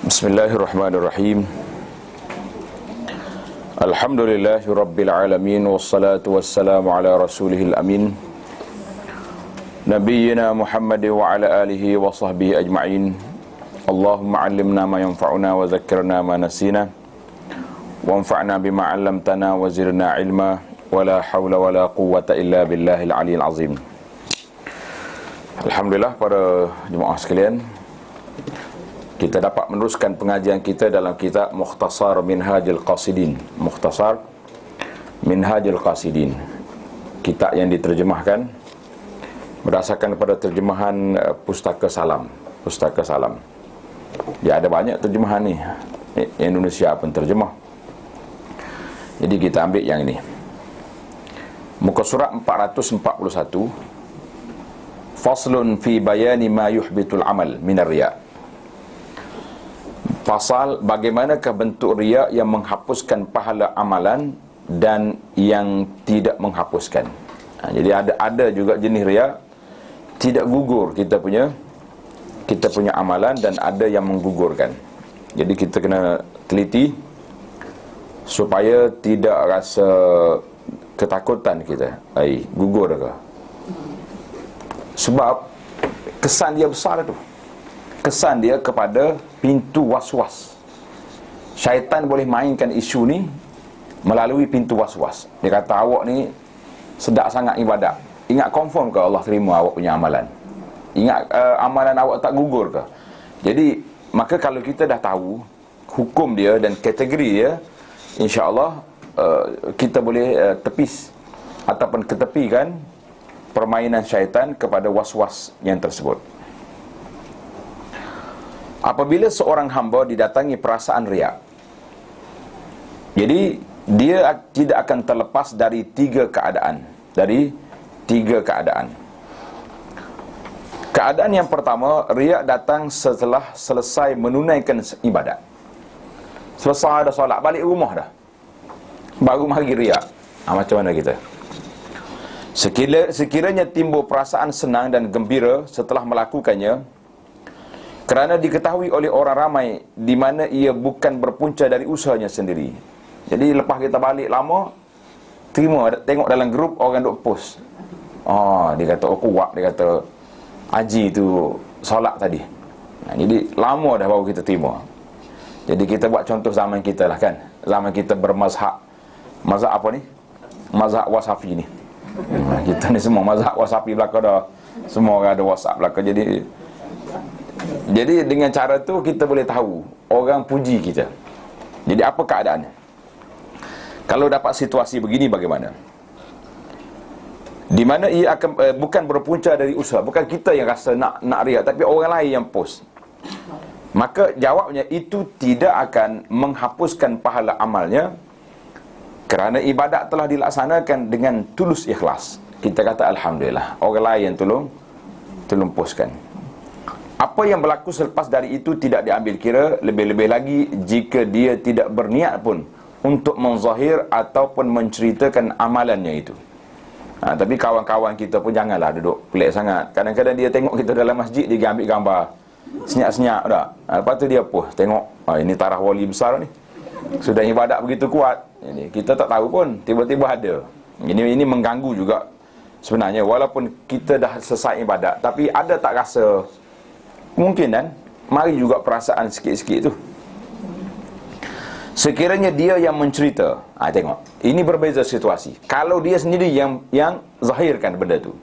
Bismillahirrahmanirrahim. Alhamdulillahi rabbil alamin, wassalatu wassalamu ala rasulihil amin, nabiyyina Muhammad wa ala alihi wa sahbihi ajma'in. Allahumma 'allimna ma yanfa'una wa zakkirna ma nasina wa anfa'na bima 'allamtana wa zidna ilma wa la hawla wa la quwwata illa billahil aliyyil azim. Alhamdulillah para jemaah sekalian, kita dapat meneruskan pengajian kita dalam kitab Mukhtasar Minhajul Qasidin. Mukhtasar Minhajul Qasidin, kitab yang diterjemahkan berdasarkan pada terjemahan Pustaka Salam. Pustaka Salam. Dia ada banyak terjemahan ni. Indonesia pun terjemah. Jadi kita ambil yang ini. Muka surat 441. Faslun fi bayani ma yuhbitul amal minar riya'. Pasal bagaimanakah bentuk riya yang menghapuskan pahala amalan dan yang tidak menghapuskan. Jadi ada juga jenis riya tidak gugur kita punya amalan, dan ada yang menggugurkan. Jadi kita kena teliti supaya tidak rasa ketakutan kita, gugur ke. Sebab kesan dia besar tu. Kesan dia kepada pintu was-was. Syaitan boleh mainkan isu ni melalui pintu was-was. Dia kata awak ni sedap sangat ibadat. Ingat confirm ke Allah terima awak punya amalan? Ingat amalan awak tak gugur ke? Jadi maka kalau kita dah tahu hukum dia dan kategori dia, insya-Allah kita boleh tepis ataupun ketepikan permainan syaitan kepada was-was yang tersebut. Apabila seorang hamba didatangi perasaan riya, jadi dia tidak akan terlepas dari tiga keadaan. Keadaan yang pertama, riya datang setelah selesai menunaikan ibadat. Selesai dah solat, balik rumah dah, baru mari riya. Macam mana kita? Sekiranya timbul perasaan senang dan gembira setelah melakukannya, kerana diketahui oleh orang ramai di mana ia bukan berpunca dari usahanya sendiri. Jadi lepas kita balik lama, tengok dalam grup orang duk post. Dia kata kuat, dia kata Haji tu solat tadi. Jadi lama dah baru kita terima. Jadi kita buat contoh zaman kita lah kan. Zaman kita bermazhab. Mazhab apa ni? Mazhab Wasafi ni. Kita ni semua mazhab Wasafi belakang dah. Semua orang ada WhatsApp belakang. Jadi dengan cara tu kita boleh tahu orang puji kita. Jadi apa keadaannya? Kalau dapat situasi begini bagaimana? Di mana ia akan bukan berpunca dari usaha, bukan kita yang rasa nak riak, tapi orang lain yang post. Maka jawabnya itu tidak akan menghapuskan pahala amalnya, kerana ibadat telah dilaksanakan dengan tulus ikhlas. Kita kata alhamdulillah, orang lain yang tolong postkan. Apa yang berlaku selepas dari itu tidak diambil kira, lebih-lebih lagi jika dia tidak berniat pun untuk menzahir ataupun menceritakan amalannya itu. Tapi kawan-kawan kita pun janganlah duduk pelik sangat. Kadang-kadang dia tengok kita dalam masjid, dia ambil gambar senyap-senyap dah. Lepas tu dia post, tengok ini tarah wali besar ni, sudah ibadat begitu kuat. Jadi kita tak tahu pun, tiba-tiba ada. Ini mengganggu juga sebenarnya. Walaupun kita dah selesai ibadat, tapi ada tak rasa kemungkinan mari juga perasaan sikit-sikit tu. Sekiranya dia yang mencerita, tengok, ini berbeza situasi. Kalau dia sendiri yang zahirkan benda tu,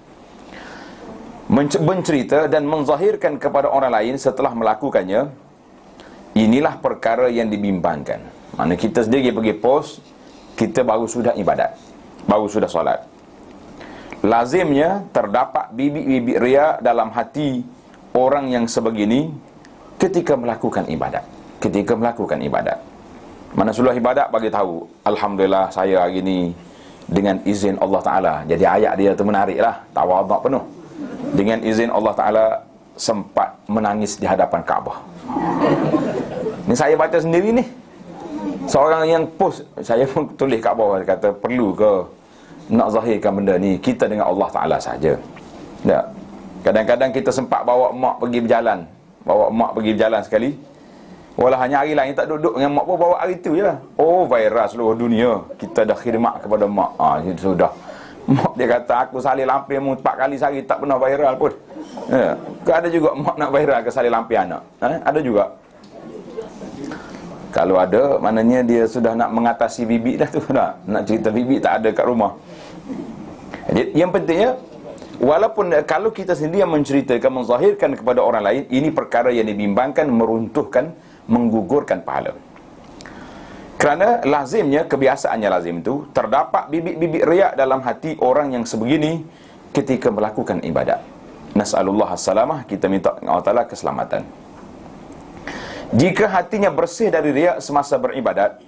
mencerita dan menzahirkan kepada orang lain setelah melakukannya, inilah perkara yang dibimbangkan. Mana kita sendiri pergi post, kita baru sudah ibadat, baru sudah solat. Lazimnya terdapat bibit-bibit riya dalam hati orang yang sebegini ketika melakukan ibadat. Mana sudah ibadat bagi tahu, alhamdulillah saya hari ni dengan izin Allah Ta'ala. Jadi ayat dia tu menarik lah, tawaduk penuh. Dengan izin Allah Ta'ala sempat menangis di hadapan Kaabah. Ni saya baca sendiri ni. Seorang yang post, saya pun tulis kat bawah, dia kata perlu ke nak zahirkan benda ni, kita dengan Allah Ta'ala saja. Kadang-kadang kita sempat bawa mak pergi berjalan sekali. Walau hanya hari lain tak duduk dengan mak pun bawa hari tu je. Oh, viral seluruh dunia. Kita dah khidmat kepada mak. Itu sudah. Mak dia kata, aku salin lampion 4 kali sehari tak pernah viral pun. Ada juga mak nak viral ke salin lampion anak. Ada juga. Kalau ada, maknanya dia sudah nak mengatasi bibik dah tu. Nak cerita bibik tak ada kat rumah. Jadi, yang pentingnya, walaupun kalau kita sendiri yang menceritakan, menzahirkan kepada orang lain, ini perkara yang dibimbangkan, meruntuhkan, menggugurkan pahala. Kerana lazimnya, kebiasaannya lazim itu, terdapat bibit-bibit riak dalam hati orang yang sebegini ketika melakukan ibadat. Nas'alullah as-salamah, kita minta Allah Ta'ala keselamatan. Jika hatinya bersih dari riak semasa beribadat,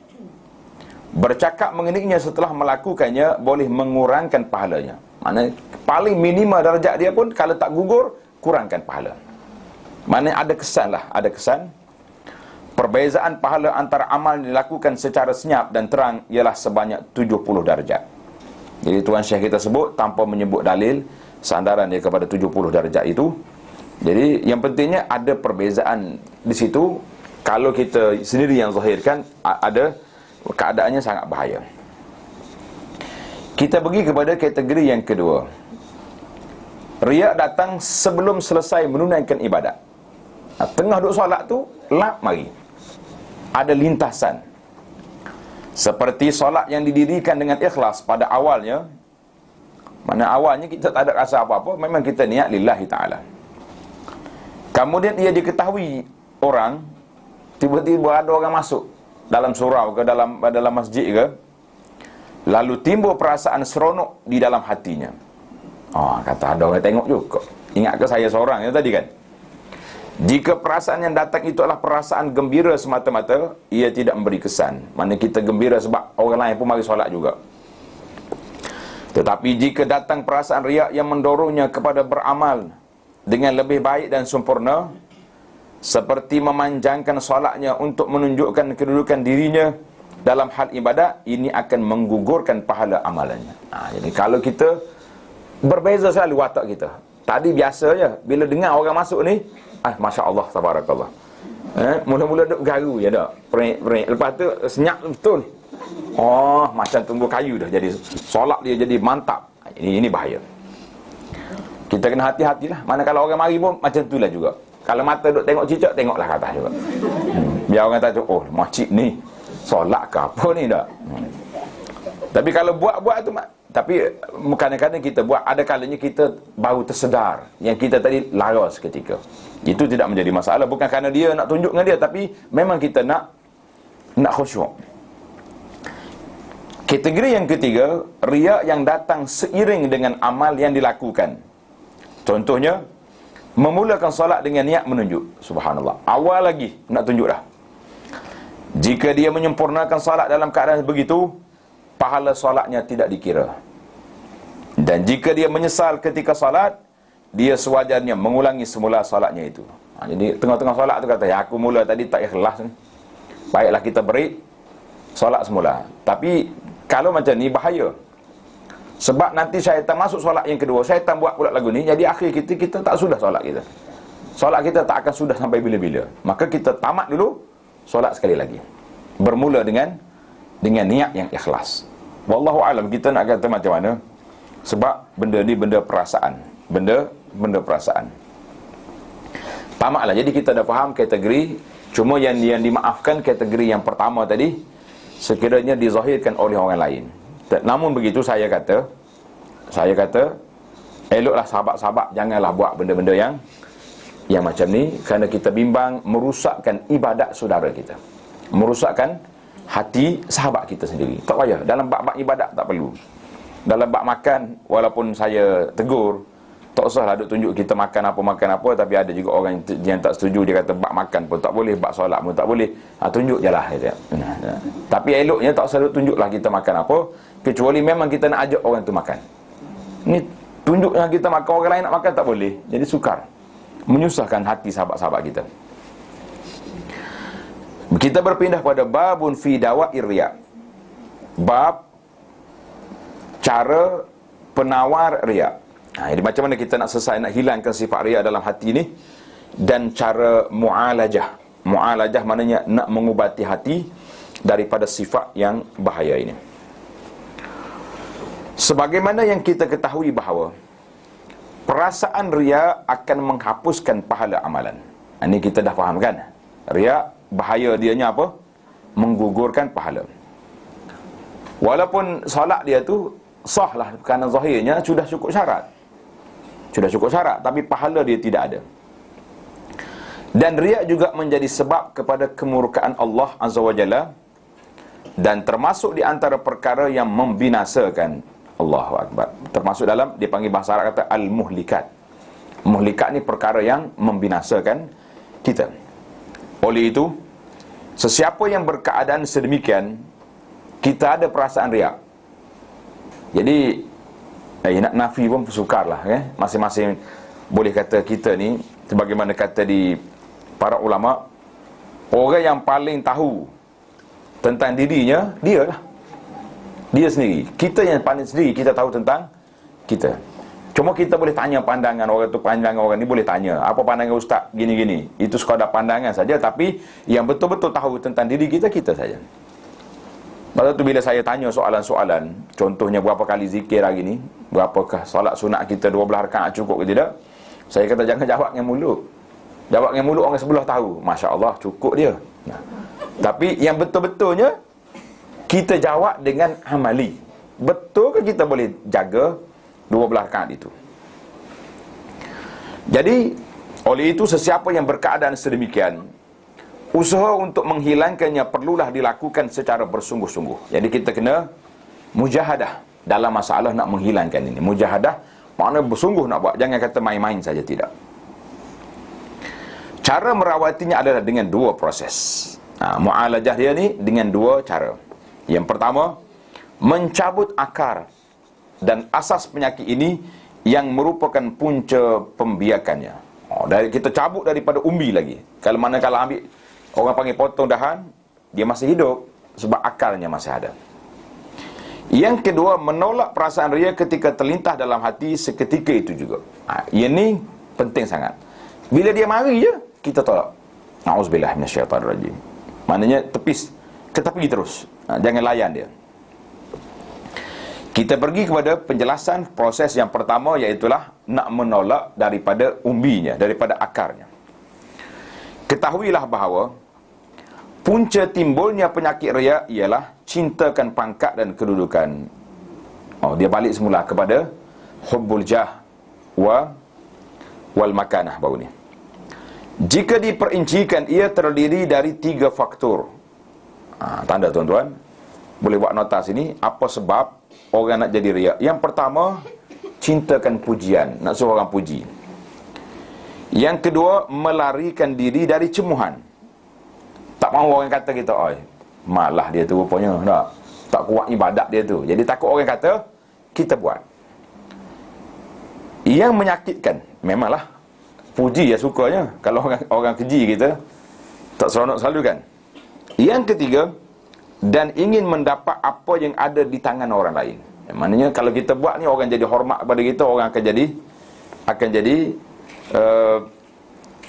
bercakap mengenainya setelah melakukannya boleh mengurangkan pahalanya. Maksudnya paling minima darjat dia pun kalau tak gugur, kurangkan pahala. Maksudnya ada kesan lah, ada kesan. Perbezaan pahala antara amal yang dilakukan secara senyap dan terang ialah sebanyak 70 darjat. Jadi Tuan Syekh kita sebut tanpa menyebut dalil sandaran dia kepada 70 darjat itu. Jadi yang pentingnya ada perbezaan di situ. Kalau kita sendiri yang zahirkan, ada keadaannya sangat bahaya. Kita pergi kepada kategori yang kedua. Riak datang sebelum selesai menunaikan ibadat. Tengah duduk solat tu, lap mari. Ada lintasan. Seperti solat yang didirikan dengan ikhlas pada awalnya. Mana awalnya kita tak ada rasa apa-apa, memang kita niat lillahi ta'ala. Kemudian ia diketahui orang, tiba-tiba ada orang masuk dalam surau ke dalam masjid ke, lalu timbul perasaan seronok di dalam hatinya. Kata ada orang tengok juga. Ingat ke saya seorang yang tadi kan? Jika perasaan yang datang itu adalah perasaan gembira semata-mata, ia tidak memberi kesan. Mana kita gembira sebab orang lain pun mari solat juga. Tetapi jika datang perasaan riak yang mendorongnya kepada beramal dengan lebih baik dan sempurna, seperti memanjangkan solatnya untuk menunjukkan kedudukan dirinya dalam hal ibadat, ini akan menggugurkan pahala amalannya. Jadi kalau kita berbeza selalu watak kita. Tadi biasa je, bila dengar orang masuk ni, Masya Allah, tabarakallah. Mula-mula duk garu je dah. Perik-perik. Lepas tu senyap betul. Macam tumbuh kayu dah. Jadi solat dia jadi mantap. Ini bahaya. Kita kena hati-hatilah. Mana kalau orang mari pun macam itulah juga. Kalau mata duk tengok cicak, tengoklah ke atas juga. Biar orang kata, makcik ni solat ke apa ni dah. Tapi kalau buat-buat tu, tapi kadang-kadang kita buat, ada kalanya kita baru tersedar yang kita tadi lara seketika. Itu tidak menjadi masalah. Bukan kerana dia nak tunjuk dengan dia, tapi memang kita nak khusyuk. Kategori yang ketiga, riak yang datang seiring dengan amal yang dilakukan. Contohnya, memulakan solat dengan niat menunjuk. Subhanallah, awal lagi nak tunjuk dah. Jika dia menyempurnakan solat dalam keadaan begitu, pahala solatnya tidak dikira. Dan jika dia menyesal ketika solat, dia sewajarnya mengulangi semula solatnya itu. Jadi tengah-tengah solat tu kata, aku mula tadi tak ikhlas ni, baiklah kita break, solat semula. Tapi kalau macam ni bahaya. Sebab nanti syaitan masuk solat yang kedua, syaitan buat pula lagu ni, jadi akhir kita tak sudah solat kita. Solat kita tak akan sudah sampai bila-bila. Maka kita tamat dulu, solat sekali lagi. Bermula dengan niat yang ikhlas. Wallahu alam, kita nak kata macam mana? Sebab benda ni benda perasaan. Benda perasaan. Tamatlah. Jadi kita dah faham kategori. Cuma yang dimaafkan kategori yang pertama tadi, sekiranya dizahirkan oleh orang lain. Namun begitu saya kata eloklah sahabat-sahabat janganlah buat benda-benda yang macam ni, kerana kita bimbang merusakkan ibadat saudara kita, merusakkan hati sahabat kita sendiri. Tak payah. Dalam bab-bab ibadat tak perlu. Dalam bab makan, walaupun saya tegur, tak usahlah duk tunjuk kita makan apa, tapi ada juga orang yang tak setuju. Dia kata bab makan pun tak boleh, bab solat pun tak boleh. Tunjuk je lah. Tapi eloknya tak usah tunjuklah kita makan apa, kecuali memang kita nak ajak orang tu makan. Ni tunjuknya kita makan, orang lain nak makan tak boleh. Jadi sukar, menyusahkan hati sahabat-sahabat kita. Kita berpindah pada babun fi dawa'ir riya. Bab cara penawar riya. Jadi macam mana kita nak selesai, nak hilangkan sifat riya dalam hati ni, dan cara mu'alajah, Mu'alajah maknanya nak mengubati hati daripada sifat yang bahaya ini. Sebagaimana yang kita ketahui bahawa perasaan riya akan menghapuskan pahala amalan. Ini kita dah faham kan? Riya bahaya dianya apa? Menggugurkan pahala. Walaupun solat dia tu sah lah, kerana zahirnya sudah cukup syarat. Sudah cukup syarat, tapi pahala dia tidak ada. Dan riya juga menjadi sebab kepada kemurkaan Allah Azza wa Jalla, dan termasuk di antara perkara yang membinasakan. Allahu Akbar. Termasuk dalam, dipanggil bahasa Arab kata al-muhlikat. Muhlikat ni perkara yang membinasakan kita. Oleh itu, sesiapa yang berkeadaan sedemikian, kita ada perasaan riak. Jadi nak nafi pun sukarlah, masing-masing boleh kata kita ni, sebagaimana kata di para ulama, orang yang paling tahu tentang dirinya, dia lah. Dia sendiri. Kita yang paling sendiri, kita tahu tentang kita. Cuma kita boleh tanya pandangan orang tu, pandangan orang ni boleh tanya, apa pandangan ustaz gini-gini. Itu sekadar pandangan saja, tapi yang betul-betul tahu tentang diri kita, kita saja. Lepas tu bila saya tanya soalan-soalan, contohnya berapa kali zikir hari ni, berapakah solat sunat kita 12 rakaat cukup ke tidak, saya kata jangan jawab dengan mulut. Jawab dengan mulut orang sebelah tahu, Masya Allah cukup dia. Tapi yang betul-betulnya kita jawab dengan amali. Betul ke kita boleh jaga 12 rakaat itu? Jadi oleh itu sesiapa yang berkeadaan sedemikian, usaha untuk menghilangkannya perlulah dilakukan secara bersungguh-sungguh. Jadi kita kena mujahadah dalam masalah nak menghilangkan ini. Mujahadah makna bersungguh nak buat, jangan kata main-main saja, tidak. Cara merawatinya adalah dengan dua proses. Mu'alajah dia ni dengan dua cara. Yang pertama, mencabut akar dan asas penyakit ini yang merupakan punca pembiakannya. Kita cabut daripada umbi lagi. Kalau ambil, orang panggil potong dahan, dia masih hidup sebab akarnya masih ada. Yang kedua, menolak perasaan riya ketika terlintas dalam hati seketika itu juga. Ini penting sangat. Bila dia mari je, kita tolak. Na'udzubillah minasyaitanirrajim. Maknanya tepis, ke tepi terus. Jangan layan dia. Kita pergi kepada penjelasan proses yang pertama, iaitulah nak menolak daripada umbinya, daripada akarnya. Ketahuilah bahawa punca timbulnya penyakit riya ialah cintakan pangkat dan kedudukan. Dia balik semula kepada hubbul jah wal makanah baru ni. Jika diperincikan, ia terdiri dari 3 faktor. Tanda tuan-tuan, boleh buat nota sini, apa sebab orang nak jadi riya. Yang pertama, cintakan pujian, nak suruh orang puji. Yang kedua, melarikan diri dari cemuhan. Tak mahu orang kata kita, oi, malah dia tu rupanya, tak kuat ibadat dia tu. Jadi takut orang kata, kita buat. Yang menyakitkan, memanglah puji ya sukanya. Kalau orang keji kita, tak seronok selalu kan. Yang ketiga, dan ingin mendapat apa yang ada di tangan orang lain. Maknanya kalau kita buat ni, orang jadi hormat kepada kita, orang akan jadi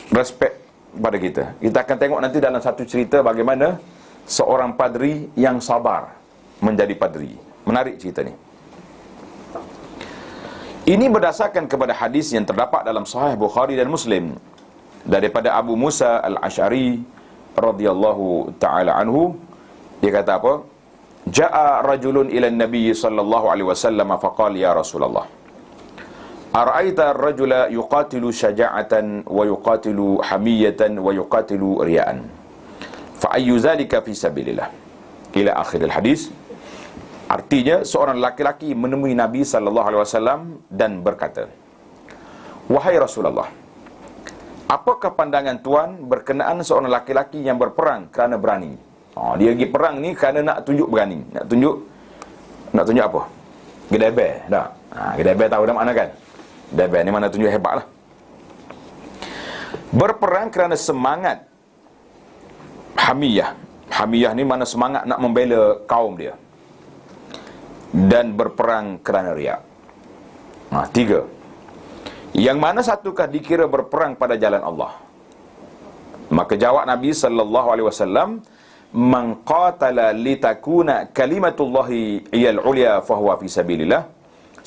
respect pada kita. Kita akan tengok nanti dalam satu cerita bagaimana seorang padri yang sabar menjadi padri. Menarik cerita ni. Ini berdasarkan kepada hadis yang terdapat dalam Sahih Bukhari dan Muslim daripada Abu Musa Al-Asy'ari radhiyallahu ta'ala anhu. Dia kata apa? Ja'a rajulun ila Nabi sallallahu alaihi wasallam faqala ya Rasulullah, ara'aita ar-rajula yuqatilu syaja'atan wa yuqatilu hamiyatan wa yuqatilu riya'an, fa ayyu dzalika fi sabilillah, ila akhir al-hadis. Artinya, seorang laki-laki menemui Nabi sallallahu alaihi wasallam dan berkata, wahai Rasulullah, apakah pandangan tuan berkenaan seorang laki-laki yang berperang kerana berani? Dia pergi perang ni kerana nak tunjuk berani. Nak tunjuk apa? Gedebel, tak? Gedebel tahu dah mana kan? Gedebel ni mana tunjuk hebat lah. Berperang kerana semangat hamiyah. Hamiyah ni mana semangat nak membela kaum dia. Dan berperang kerana riya. 3. Yang mana satukah dikira berperang pada jalan Allah? Maka jawab Nabi sallallahu alaihi wasallam, "Man qatala litakuna kalimatullahi iyal ulya fahuwa fi sabilillah."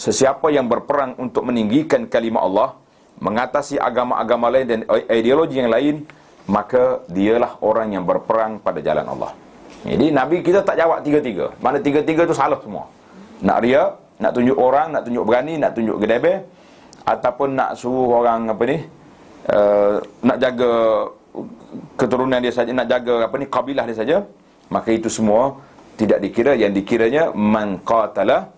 Sesiapa yang berperang untuk meninggikan kalimat Allah, mengatasi agama-agama lain dan ideologi yang lain, maka dialah orang yang berperang pada jalan Allah. Jadi Nabi kita tak jawab tiga-tiga. Mana tiga-tiga tu salah semua. Nak riak, nak tunjuk orang, nak tunjuk berani, nak tunjuk gedebel, ataupun nak suruh orang nak jaga keturunan dia saja, nak jaga kabilah dia saja, maka itu semua tidak dikira. Yang dikiranya man qatala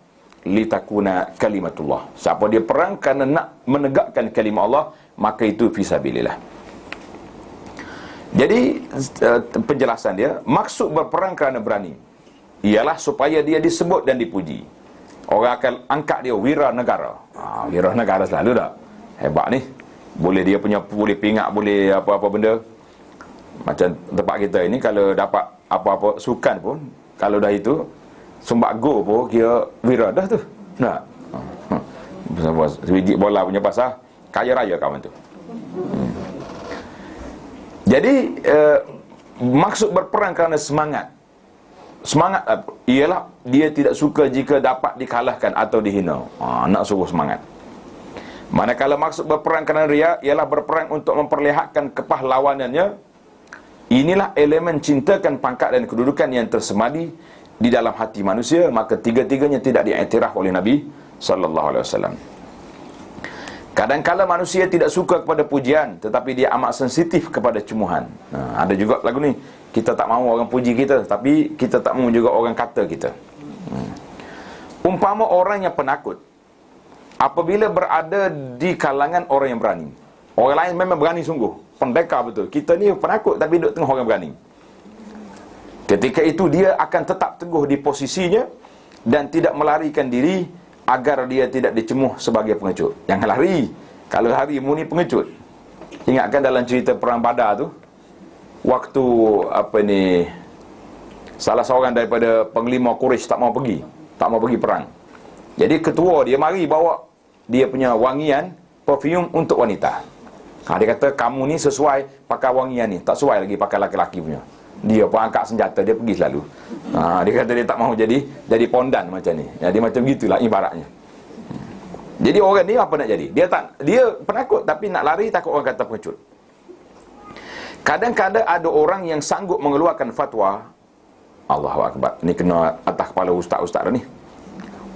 litakuna kalimatullah. Siapa dia perang kerana nak menegakkan kalimah Allah, maka itu fisabilillah. Jadi penjelasan dia, maksud berperang kerana berani ialah supaya dia disebut dan dipuji. Orang akan angkat dia wira negara. Wira negara selalu dah. Hebat ni. Boleh dia punya, boleh pingat, boleh apa-apa benda. Macam tempat kita ini, kalau dapat apa-apa sukan pun, kalau dah itu sumbat go pun kira wira dah tu. Nah. Sebiji bola punya pasal kaya raya kawan tu. Jadi maksud berperang kerana semangat. Semangat ialah dia tidak suka jika dapat dikalahkan atau dihina. Nak suruh semangat. Manakala maksud berperang kerana riya ialah berperang untuk memperlihatkan kepahlawanannya. Inilah elemen cintakan pangkat dan kedudukan yang tersemadi di dalam hati manusia, maka tiga-tiganya tidak diiktiraf oleh Nabi sallallahu alaihi wasallam. Kadang-kala manusia tidak suka kepada pujian, tetapi dia amat sensitif kepada cemuhan. Ada juga lagu ni, kita tak mahu orang puji kita, tapi kita tak mahu juga orang kata kita. Umpama orang yang penakut apabila berada di kalangan orang yang berani. Orang lain memang berani sungguh, pendekar betul. Kita ni penakut tapi duduk tengah orang berani. Ketika itu dia akan tetap teguh di posisinya dan tidak melarikan diri agar dia tidak dicemuh sebagai pengecut. Jangan lari. Kalau lari murni pengecut. Ingatkan dalam cerita perang Badar tu, waktu salah seorang daripada penglima Quraisy tak mau pergi perang. Jadi ketua dia mari bawa dia punya wangian perfume untuk wanita. Dia kata kamu ni sesuai pakai wangian ni, tak sesuai lagi pakai laki-laki punya. Dia pun angkat senjata, dia pergi selalu. Dia kata dia tak mahu jadi pondan macam ni. Jadi macam gitulah ibaratnya. Jadi orang ni apa nak jadi? Dia penakut tapi nak lari takut orang kata pengecut. Kadang-kadang ada orang yang sanggup mengeluarkan fatwa. Allahu akbar. Ni kena atas kepala ustaz-ustaz ni.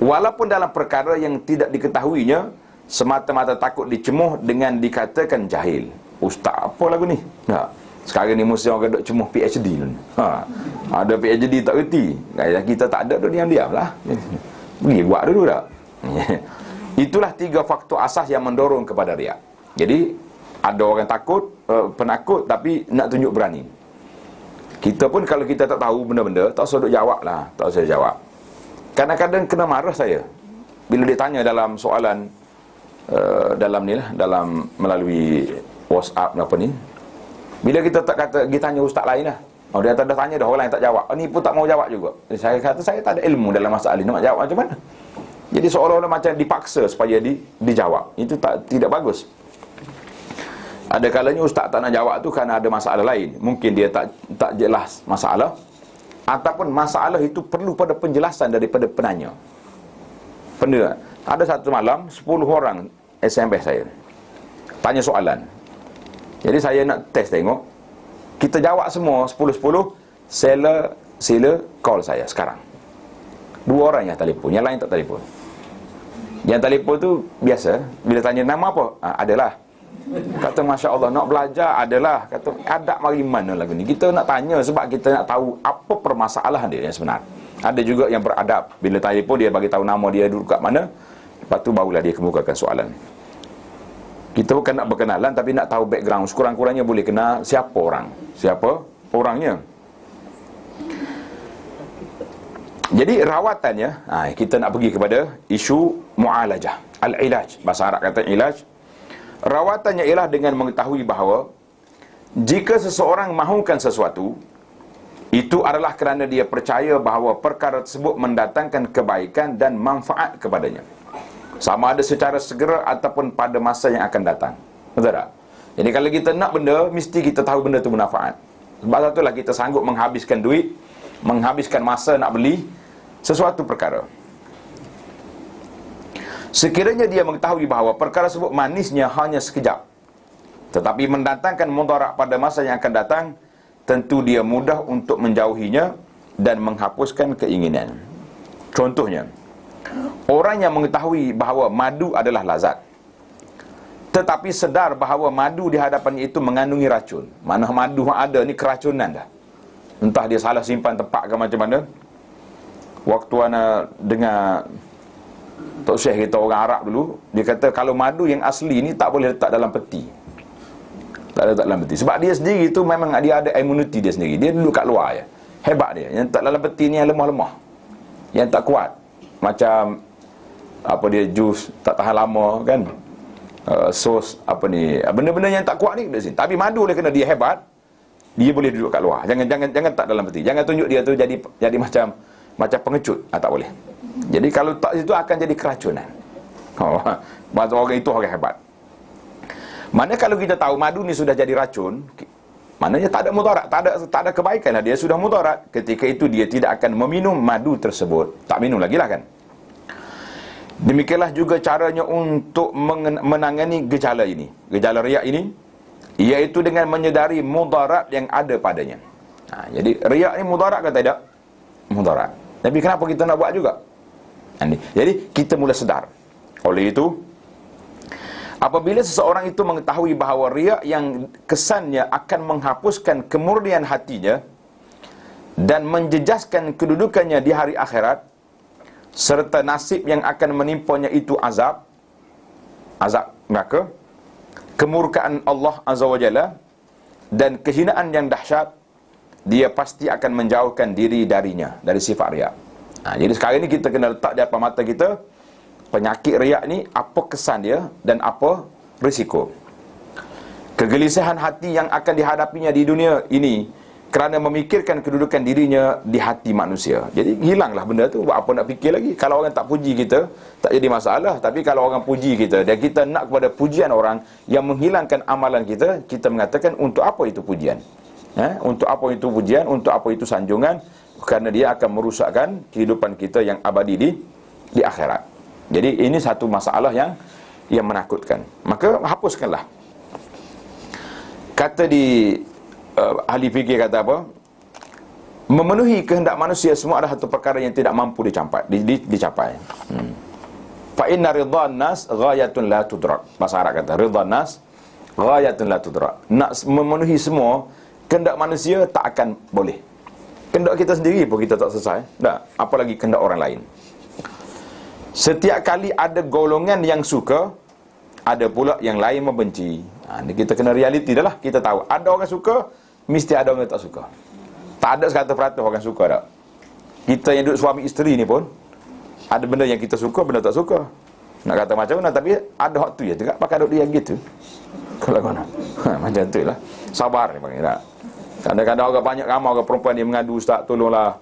Walaupun dalam perkara yang tidak diketahuinya, semata-mata takut dicemuh dengan dikatakan jahil. Ustaz apa lagu ni? Sekarang ni mesti orang duk cemuh PhD ni. Ada PhD tak reti. Kita tak ada tu diam-diam lah. Pergi buat dulu dah. Itulah tiga faktor asas yang mendorong kepada riak. Jadi ada orang takut, penakut tapi nak tunjuk berani. Kita pun kalau kita tak tahu benda-benda, tak usah duk jawab lah. Tak usah jawab. Kadang-kadang kena marah saya bila dia tanya dalam soalan dalam melalui WhatsApp apa ni. Bila kita tak kata, kita tanya ustaz lain lah. Dia dah tanya dah, orang lain tak jawab. Ni pun tak mau jawab juga. Saya kata, saya tak ada ilmu dalam masalah ni. Nak jawab macam mana? Jadi seolah-olah macam dipaksa supaya dijawab. Itu tidak bagus. Ada kalanya ustaz tak nak jawab tu kerana ada masalah lain. Mungkin dia tak jelas masalah. Ataupun masalah itu perlu pada penjelasan daripada penanya. Ada satu malam, 10 orang SMS saya. Tanya soalan. Jadi saya nak test tengok. Kita jawab semua 10-10. Sila call saya sekarang. 2 orang yang telefon, yang lain tak telefon. Yang telefon tu biasa. Bila tanya nama apa? Adalah. Kata Masya Allah, nak belajar adalah. Kata adab mari mana lagu ni. Kita nak tanya sebab kita nak tahu apa permasalahan dia yang sebenar. Ada juga yang beradab. Bila telefon dia bagi tahu nama dia duduk kat mana. Lepas tu barulah dia kemukakan soalan. Kita bukan nak berkenalan tapi nak tahu background. Sekurang-kurangnya boleh kenal siapa orangnya. Jadi rawatannya, kita nak pergi kepada isu mu'alajah, al-ilaj. Bahasa Arab kata ilaj. Rawatannya ialah dengan mengetahui bahawa jika seseorang mahukan sesuatu, itu adalah kerana dia percaya bahawa perkara tersebut mendatangkan kebaikan dan manfaat kepadanya. Sama ada secara segera ataupun pada masa yang akan datang. Betul tak? Jadi kalau kita nak benda, mesti kita tahu benda tu bermanfaat. Sebab itulah kita sanggup menghabiskan duit, menghabiskan masa nak beli sesuatu perkara. Sekiranya dia mengetahui bahawa perkara tersebut manisnya hanya sekejap, tetapi mendatangkan mudarat pada masa yang akan datang, tentu dia mudah untuk menjauhinya dan menghapuskan keinginan. Contohnya, orang yang mengetahui bahawa madu adalah lazat, tetapi sedar bahawa madu di hadapannya itu mengandungi racun. Mana madu yang ada ni keracunan dah. Entah dia salah simpan tempat ke macam mana. Waktu ana dengar Tok Syekh kita orang Arab dulu, dia kata kalau madu yang asli ni tak boleh letak dalam peti. Tak letak dalam peti. Sebab dia sendiri tu memang dia ada immunity dia sendiri. Dia duduk kat luar je. Hebat dia. Yang tak dalam peti ni yang lemah-lemah, yang tak kuat. Macam apa dia, jus tak tahan lama kan, sos apa ni, benda-benda yang tak kuat ni kat sini. Tapi madu dia kena dia hebat, dia boleh duduk kat luar. Jangan tak dalam peti. Jangan tunjuk dia tu jadi macam pengecut. Tak boleh. Jadi kalau tak situ akan jadi keracunan. Bahasa orang itu orang hebat. Mana kalau kita tahu madu ni sudah jadi racun, maknanya tak ada mudarat, tak ada kebaikan lah, dia sudah mudarat. Ketika itu dia tidak akan meminum madu tersebut. Tak minum lagi lah kan. Demikianlah juga caranya untuk menangani gejala ini, gejala riak ini, iaitu dengan menyedari mudarat yang ada padanya. Jadi riak ni mudarat ke tidak? Mudarat. Tapi kenapa kita nak buat juga? Jadi kita mula sedar. Oleh itu, apabila seseorang itu mengetahui bahawa riak yang kesannya akan menghapuskan kemurnian hatinya dan menjejaskan kedudukannya di hari akhirat, serta nasib yang akan menimpanya itu azab neraka, kemurkaan Allah Azza wa Jalla, dan kehinaan yang dahsyat, dia pasti akan menjauhkan diri darinya, dari sifat riak. Jadi sekarang ni kita kena letak di depan mata kita penyakit riak ni, apa kesan dia dan apa risiko. Kegelisahan hati yang akan dihadapinya di dunia ini kerana memikirkan kedudukan dirinya di hati manusia. Jadi hilanglah benda tu, buat apa nak fikir lagi. Kalau orang tak puji kita, tak jadi masalah. Tapi kalau orang puji kita dan kita nak kepada pujian orang yang menghilangkan amalan kita, kita mengatakan untuk apa itu pujian? Untuk apa itu pujian? Untuk apa itu sanjungan? Kerana dia akan merusakkan kehidupan kita yang abadi di akhirat. Jadi ini satu masalah yang menakutkan. Maka hapuskanlah. Kata di ahli fikir kata apa? Memenuhi kehendak manusia semua adalah satu perkara yang tidak mampu dicapai. Fa inna ridhan nas ghayatun la tudrak. Bahasa Arab kata ridhan nas ghayatun la tudrak. Nak memenuhi semua kehendak manusia tak akan boleh. Kehendak kita sendiri pun kita tak selesai. Tak, apalagi kehendak orang lain. Setiap kali ada golongan yang suka, ada pula yang lain membenci. Ini kita kena realiti dah lah. Kita tahu ada orang suka, mesti ada orang tak suka. Tak ada 100% orang suka tak. Kita yang duduk suami isteri ni pun ada benda yang kita suka, benda tak suka. Nak kata macam mana, tapi ada waktu je juga pakai duduk dia gitu. Kalau mana macam tu lah. Sabar ni panggil tak. Kadang-kadang orang banyak ramai orang perempuan ni mengadu, ustaz tolonglah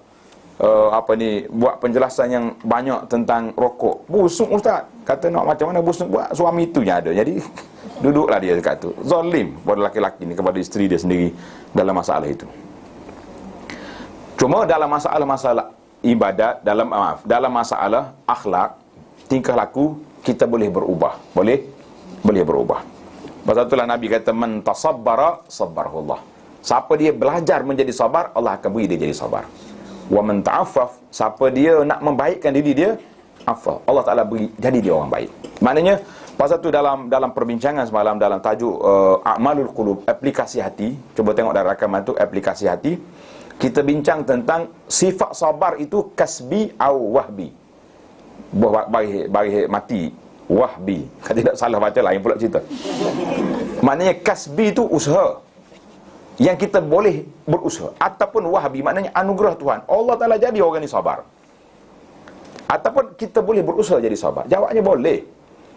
buat penjelasan yang banyak tentang rokok. Busuk ustaz. Kata nak macam mana busuk, buat suami tu yang ada. Jadi duduklah dia dekat tu. Zalim pada laki-laki ni kepada isteri dia sendiri dalam masalah itu. Cuma dalam masalah-masalah ibadat, dalam masalah akhlak, tingkah laku, kita boleh berubah. Boleh berubah. Pasal itulah Nabi kata man tasabbara sabbarahu Allah. Siapa dia belajar menjadi sabar, Allah akan beri dia jadi sabar. Wa man ta'affaf, siapa dia nak membaikkan diri dia, afaf, Allah Taala beri jadi dia orang baik. Maknanya pasal tu dalam perbincangan semalam dalam tajuk a'malul qulub, aplikasi hati. Cuba tengok dalam rakaman tu, aplikasi hati. Kita bincang tentang sifat sabar itu kasbi au wahbi. Buah bagi mati wahbi. Kalau tidak salah baca lain pula cerita. Maknanya kasbi itu usaha yang kita boleh berusaha, ataupun wahbi maknanya anugerah Tuhan. Allah Ta'ala jadi orang ni sabar. Ataupun kita boleh berusaha jadi sabar. Jawabnya boleh.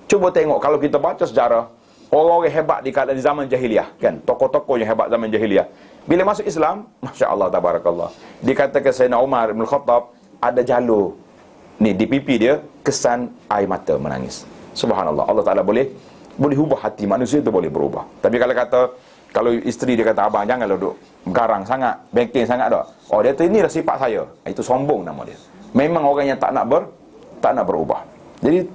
Cuba tengok kalau kita baca sejarah orang-orang hebat di zaman jahiliah kan, tokoh-tokoh yang hebat zaman jahiliah. Bila masuk Islam, Masya Allah tabarakallah, dikatakan Sayyidina Umar bin Khattab ada jalur ni di pipi dia kesan air mata menangis. Subhanallah, Allah Ta'ala boleh Boleh ubah hati manusia itu, boleh berubah. Tapi kalau isteri dia kata, abang janganlah duduk garang sangat, bengking sangat dah. Oh, dia tu inilah sifat saya. Itu sombong nama dia. Memang orang yang tak nak berubah. Jadi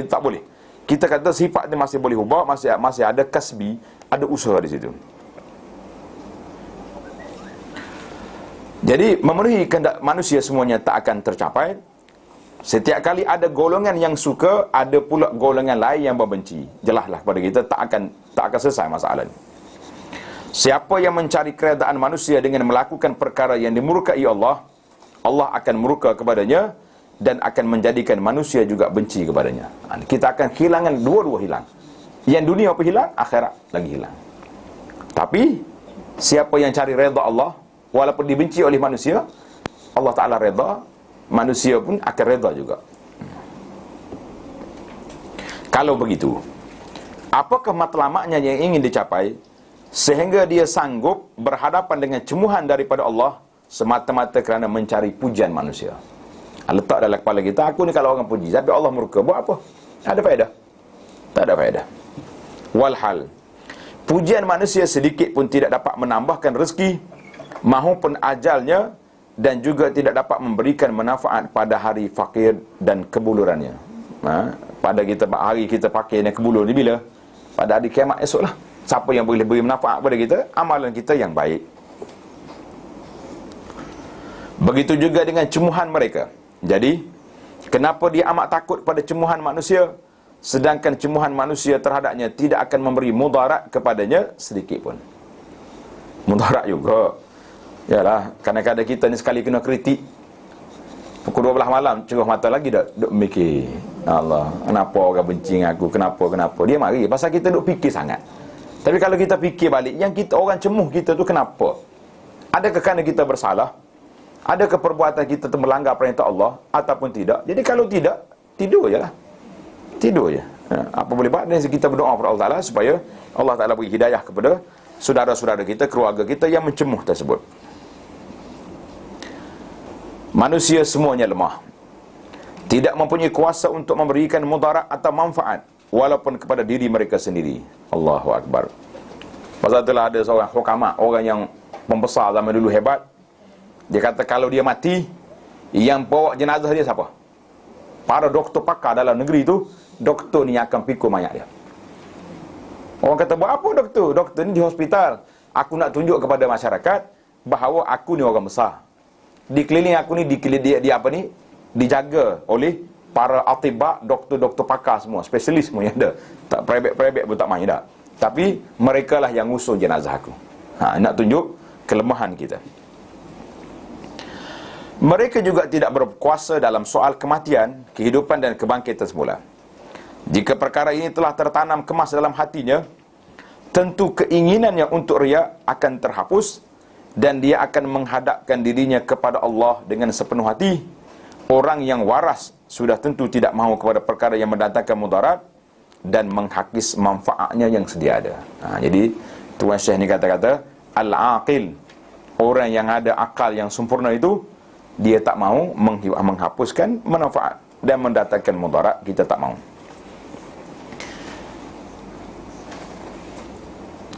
tak boleh. Kita kata sifat dia masih boleh ubah, masih ada kasbi, ada usaha di situ. Jadi memenuhi kehendak manusia semuanya tak akan tercapai. Setiap kali ada golongan yang suka, ada pula golongan lain yang membenci. Jelaslah kepada kita, tak akan selesai masalah ini. Siapa yang mencari keredaan manusia dengan melakukan perkara yang dimurkai Allah, Allah akan murka kepadanya dan akan menjadikan manusia juga benci kepadanya. Kita akan kehilangan dua-dua hilang. Yang dunia apa hilang, akhirat lagi hilang. Tapi siapa yang cari redha Allah, walaupun dibenci oleh manusia, Allah Ta'ala redha, manusia pun akan redha juga. Kalau begitu, apakah matlamatnya yang ingin dicapai sehingga dia sanggup berhadapan dengan cemuhan daripada Allah semata-mata kerana mencari pujian manusia? Letak dalam kepala kita, aku ni kalau orang puji, tapi Allah murka, buat apa? Ada faedah? Tak ada faedah. Walhal, pujian manusia sedikit pun tidak dapat menambahkan rezeki mahupun ajalnya, dan juga tidak dapat memberikan manfaat pada hari fakir dan kebulurannya. Pada hari kita fakir dan kebulur ni bila? Pada hari kiamat esoklah. Siapa yang boleh beri manfaat pada kita? Amalan kita yang baik. Begitu juga dengan cemuhan mereka. Jadi, kenapa dia amat takut pada cemuhan manusia, sedangkan cemuhan manusia terhadapnya tidak akan memberi mudarat kepadanya sedikit pun? Mudarat juga. Yalah, kadang-kadang kita ni sekali kena kritik, pukul 12 malam, cerah mata lagi dah duk mikir, Allah, kenapa orang benci dengan aku, kenapa? Dia mari, pasal kita duk fikir sangat. Tapi kalau kita fikir balik, yang orang cemuh kita tu kenapa? Adakah kerana kita bersalah? Adakah perbuatan kita tu melanggar perintah Allah ataupun tidak? Jadi kalau tidak, tidur je lah. Tidur je. Apa boleh buat? Dan kita berdoa kepada Allah Ta'ala supaya Allah Ta'ala beri hidayah kepada saudara-saudara kita, keluarga kita yang mencemuh tersebut. Manusia semuanya lemah, tidak mempunyai kuasa untuk memberikan mudarat atau manfaat walaupun kepada diri mereka sendiri. Allahu Akbar. Pasal itulah ada seorang hukama, orang yang membesar zaman dulu hebat. Dia kata kalau dia mati, yang bawa jenazah dia siapa? Para doktor pakar dalam negeri tu, doktor ni yang akan pikul mayat dia. Orang kata, buat apa doktor? Doktor ni di hospital. Aku nak tunjuk kepada masyarakat bahawa aku ni orang besar. Di keliling aku ni, dia apa ni? Dijaga oleh para atibak, doktor-doktor pakar semua, spesialis semua yang ada. Tak perebek-perebek pun tak main dah. Tapi mereka lah yang usul jenazah aku. Nak tunjuk kelemahan kita. Mereka juga tidak berkuasa dalam soal kematian, kehidupan dan kebangkitan semula. Jika perkara ini telah tertanam kemas dalam hatinya, tentu keinginannya untuk riya akan terhapus dan dia akan menghadapkan dirinya kepada Allah dengan sepenuh hati. Orang yang waras sudah tentu tidak mahu kepada perkara yang mendatangkan mudarat dan menghakis manfaatnya yang sedia ada. Jadi Tuan Syekh ni kata-kata al-aqil, orang yang ada akal yang sempurna itu, dia tak mahu menghapuskan manfaat dan mendatangkan mudarat. Kita tak mahu.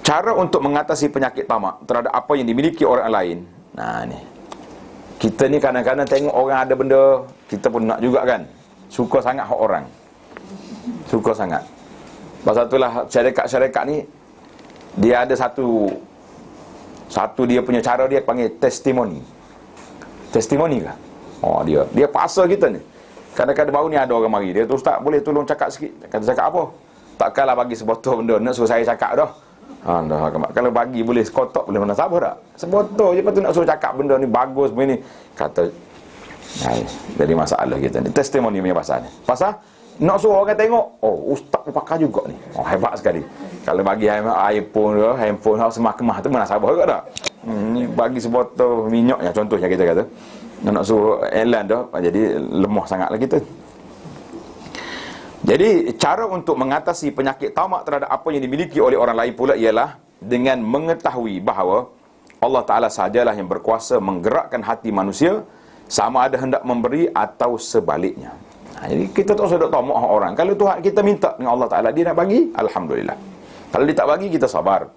Cara untuk mengatasi penyakit tamak terhadap apa yang dimiliki orang lain. Ni kita ni kadang-kadang tengok orang ada benda, kita pun nak juga kan. Suka sangat hak orang. Suka sangat. Pasal itulah syarikat-syarikat ni, dia ada satu dia punya cara, dia panggil testimoni. Testimoni kah? Dia paksa kita ni. Kadang-kadang baru ni ada orang mari, dia tu, Ustaz boleh tolong cakap sikit. Kata cakap apa? Takkanlah bagi sebotol benda, nak suruh saya cakap dah. Kalau bagi boleh sekotak, boleh mana sabar tak? Sebotol je, lepas tu nak suruh cakap benda ni bagus begini. Kata, jadi masalah kita ni. Testimoni punya pasal ni. Pasal nak suruh orang tengok, Ustaz pun pakai juga ni. Hebat sekali. Kalau bagi handphone semah-kemah tu mana sabar ke tak? Bagi sebotol minyak ya, contohnya kita kata. Nak suruh iklan dah, jadi lemah sangatlah kita. Jadi cara untuk mengatasi penyakit tamak terhadap apa yang dimiliki oleh orang lain pula ialah dengan mengetahui bahawa Allah Ta'ala sahajalah yang berkuasa menggerakkan hati manusia, sama ada hendak memberi atau sebaliknya. Jadi kita tak usah duk tamak orang. Kalau Tuhan kita minta dengan Allah Ta'ala, dia nak bagi, alhamdulillah. Kalau dia tak bagi, kita sabar.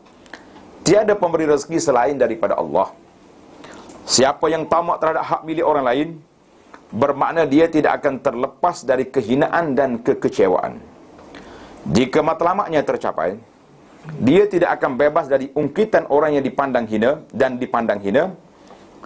Tiada pemberi rezeki selain daripada Allah. Siapa yang tamak terhadap hak milik orang lain, bermakna dia tidak akan terlepas dari kehinaan dan kekecewaan. Jika matlamatnya tercapai, dia tidak akan bebas dari ungkitan orang yang dipandang hina dan dipandang hina.